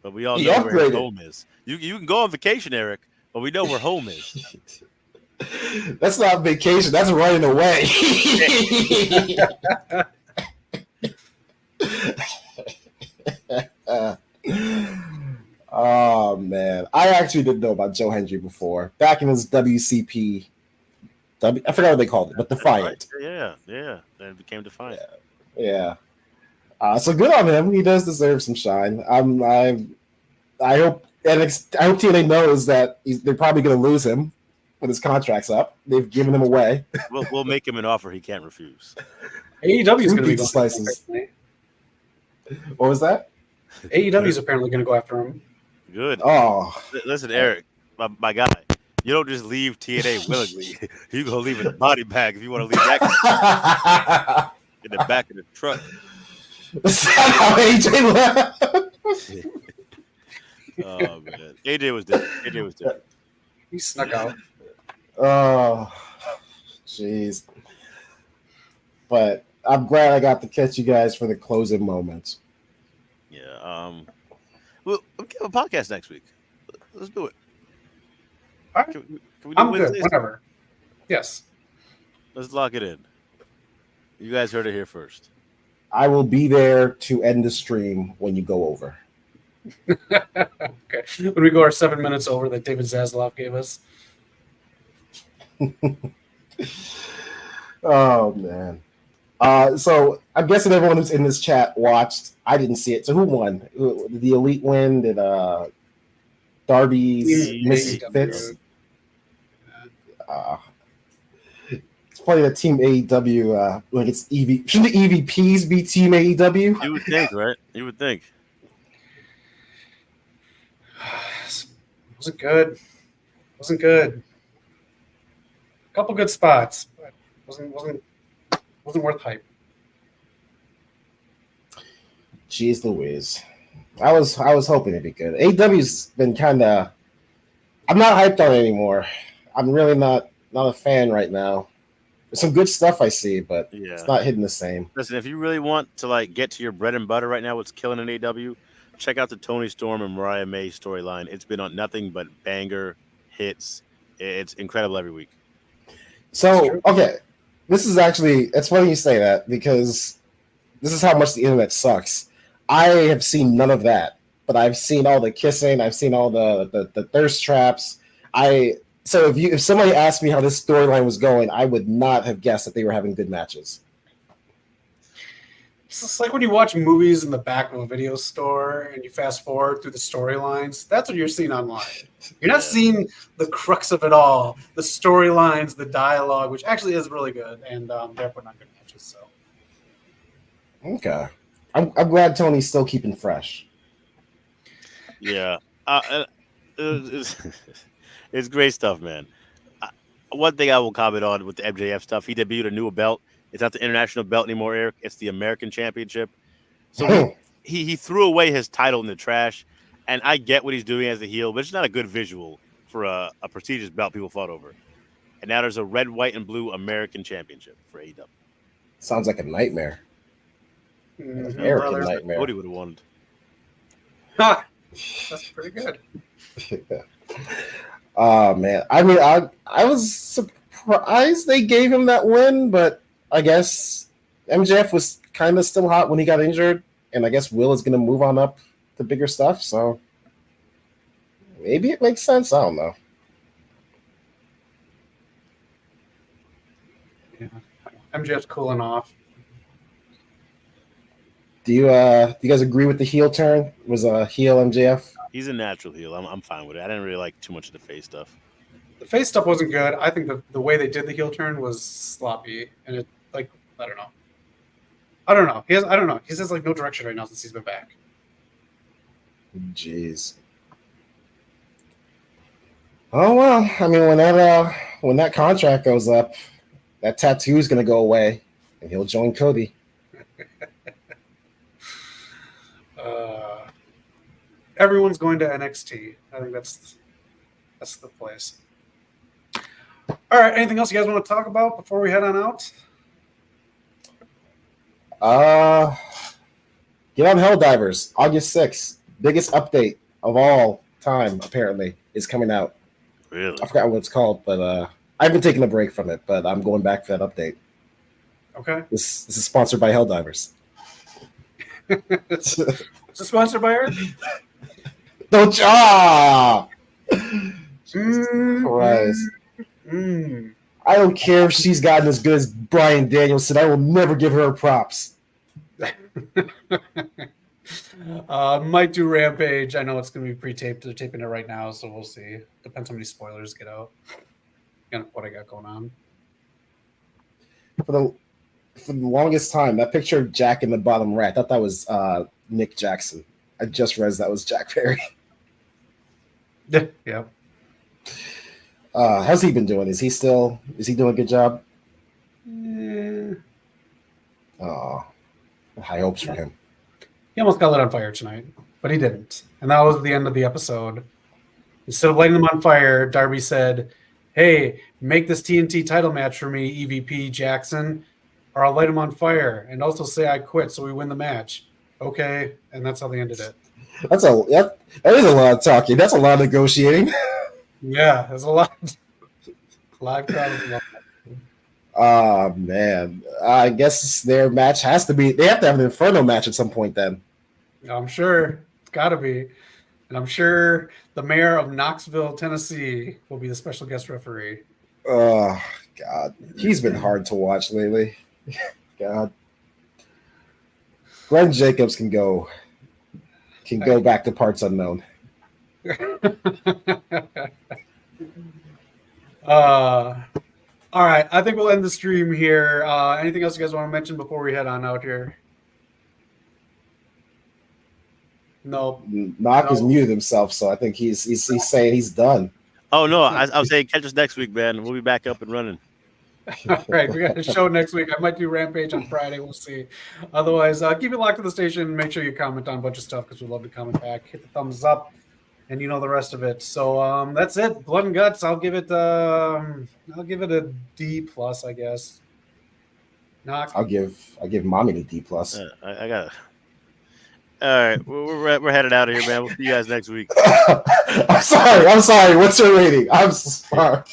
Speaker 2: But we all know where his home is. You can go on vacation, Eric, but we know where home is.
Speaker 3: That's not vacation. That's running away. Oh, man. I actually didn't know about Joe Hendry before. Back in his WCP. I forgot what they called it, but Defiant.
Speaker 2: Yeah. Then it became Defiant.
Speaker 3: Yeah. So good on him. He does deserve some shine. I hope TNA knows that they're probably going to lose him when his contract's up. They've given him away.
Speaker 2: We'll make him an offer he can't refuse.
Speaker 1: AEW is going to be
Speaker 3: going slices. What was that?
Speaker 1: AEW is apparently going to go after him.
Speaker 2: Good.
Speaker 3: Oh,
Speaker 2: listen, Eric, my guy. You don't just leave TNA willingly. You go leave in a body bag if you want to leave that in the back of the truck.
Speaker 3: Is that how AJ left?
Speaker 2: Oh man, AJ was different.
Speaker 1: He snuck out.
Speaker 3: Oh, jeez. But I'm glad I got to catch you guys for the closing moments.
Speaker 2: Yeah. We'll have a podcast next week. Let's do it.
Speaker 1: All right.
Speaker 2: Can we do
Speaker 1: I'm
Speaker 2: Wednesdays?
Speaker 1: good. Whatever. Yes.
Speaker 2: Let's lock it in. You guys heard it here first.
Speaker 3: I will be there to end the stream when you go over.
Speaker 1: Okay. When we go our 7 minutes over that David Zaslav gave us.
Speaker 3: Oh, man. So I'm guessing everyone who's in this chat watched. I didn't see it. So who won? Did the Elite win? Did Darby's Misfits? It's probably the Team AEW. Like it's EV. Shouldn't the EVPs be Team AEW?
Speaker 2: You would think, right? You would think.
Speaker 1: Wasn't good. Wasn't good. A couple good spots, but wasn't worth hype.
Speaker 3: Jeez Louise. I was hoping it'd be good. AEW's been kind of. I'm not hyped on it anymore. I'm really not a fan right now. There's some good stuff I see, but it's not hitting the same.
Speaker 2: Listen, if you really want to get to your bread and butter right now, what's killing in AEW, check out the Tony Storm and Mariah May storyline. It's been on nothing but banger hits. It's incredible every week.
Speaker 3: So, okay, this is actually, it's funny you say that because this is how much the internet sucks. I have seen none of that, but I've seen all the kissing. I've seen all the thirst traps. So if somebody asked me how this storyline was going, I would not have guessed that they were having good matches.
Speaker 1: It's just like when you watch movies in the back of a video store and you fast forward through the storylines. That's what you're seeing online. You're not seeing the crux of it all, the storylines, the dialogue, which actually is really good, and they're putting on good matches. So,
Speaker 3: okay, I'm glad Tony's still keeping fresh.
Speaker 2: Yeah, it's great stuff, man. One thing I will comment on with the MJF stuff, he debuted a new belt. It's not the international belt anymore, Eric. It's the American Championship. So he threw away his title in the trash, and I get what he's doing as a heel, but it's not a good visual for a prestigious belt people fought over. And now there's a red, white, and blue American Championship for AEW.
Speaker 3: Sounds like a nightmare.
Speaker 1: Mm-hmm.
Speaker 3: American nightmare.
Speaker 2: Cody would have won.
Speaker 1: That's pretty good.
Speaker 3: Oh man, I mean, I was surprised they gave him that win, but I guess MJF was kind of still hot when he got injured, and I guess Will is going to move on up to bigger stuff, so maybe it makes sense. I don't know.
Speaker 1: Yeah. MJF's cooling off.
Speaker 3: Do you guys agree with the heel turn? Was a heel MJF?
Speaker 2: He's a natural heel. I'm fine with it. I didn't really like too much of the face stuff.
Speaker 1: The face stuff wasn't good. I think the way they did the heel turn was sloppy, and it I don't know. I don't know. I don't know. He has like no direction right now since he's been back.
Speaker 3: Jeez. Oh well, I mean, when that contract goes up, that tattoo is gonna go away, and he'll join Cody.
Speaker 1: Everyone's going to NXT. I think that's the place. All right. Anything else you guys want to talk about before we head on out?
Speaker 3: Get on Helldivers, August 6th. Biggest update of all time, apparently, is coming out.
Speaker 2: Really?
Speaker 3: I forgot what it's called, but I've been taking a break from it, but I'm going back for that update.
Speaker 1: Okay.
Speaker 3: This is sponsored by Helldivers.
Speaker 1: Is it sponsored by her?
Speaker 3: Don't Jesus Christ. I don't care if she's gotten as good as Bryan Danielson. I will never give her props.
Speaker 1: Might do Rampage. I know it's going to be pre-taped. They're taping it right now, so we'll see. Depends how many spoilers get out. Kind of what I got going on.
Speaker 3: For the longest time, that picture of Jack in the bottom right, I thought that was Nick Jackson. I just realized that was Jack Perry.
Speaker 1: Yeah.
Speaker 3: How's he been doing? Is he doing a good job?
Speaker 1: Yeah.
Speaker 3: Oh, high hopes for him.
Speaker 1: He almost got lit on fire tonight, but he didn't. And that was the end of the episode. Instead of lighting them on fire, Darby said, "Hey, make this TNT title match for me, EVP Jackson, or I'll light him on fire and also say I quit so we win the match." Okay, and that's how they ended it.
Speaker 3: That is a lot of talking. That's a lot of negotiating.
Speaker 1: Yeah, there's a lot. Live crowd.
Speaker 3: Oh man, I guess their match has to be. They have to have an Inferno match at some point. Then
Speaker 1: I'm sure it's got to be, and I'm sure the mayor of Knoxville, Tennessee, will be the special guest referee.
Speaker 3: Oh God, he's been hard to watch lately. God, Glenn Jacobs can go back to parts unknown.
Speaker 1: All right, I think we'll end the stream here. Anything else you guys want to mention before we head on out here? No.
Speaker 3: Noc has muted himself, so I think he's saying he's done.
Speaker 2: Oh no, I was saying catch us next week, man. We'll be back up and running.
Speaker 1: All right, we got a show next week. I might do Rampage on Friday. We'll see. Otherwise, keep it locked to the station. Make sure you comment on a bunch of stuff because we love to comment back. Hit the thumbs up, and you know the rest of it. So that's it. Blood and Guts. I'll give it a D+, I guess. Noc.
Speaker 3: I'll give Mommy the D+.
Speaker 2: I got it. All right, we're headed out of here, man. We'll see you guys next week.
Speaker 3: I'm sorry. What's your rating? I'm sorry.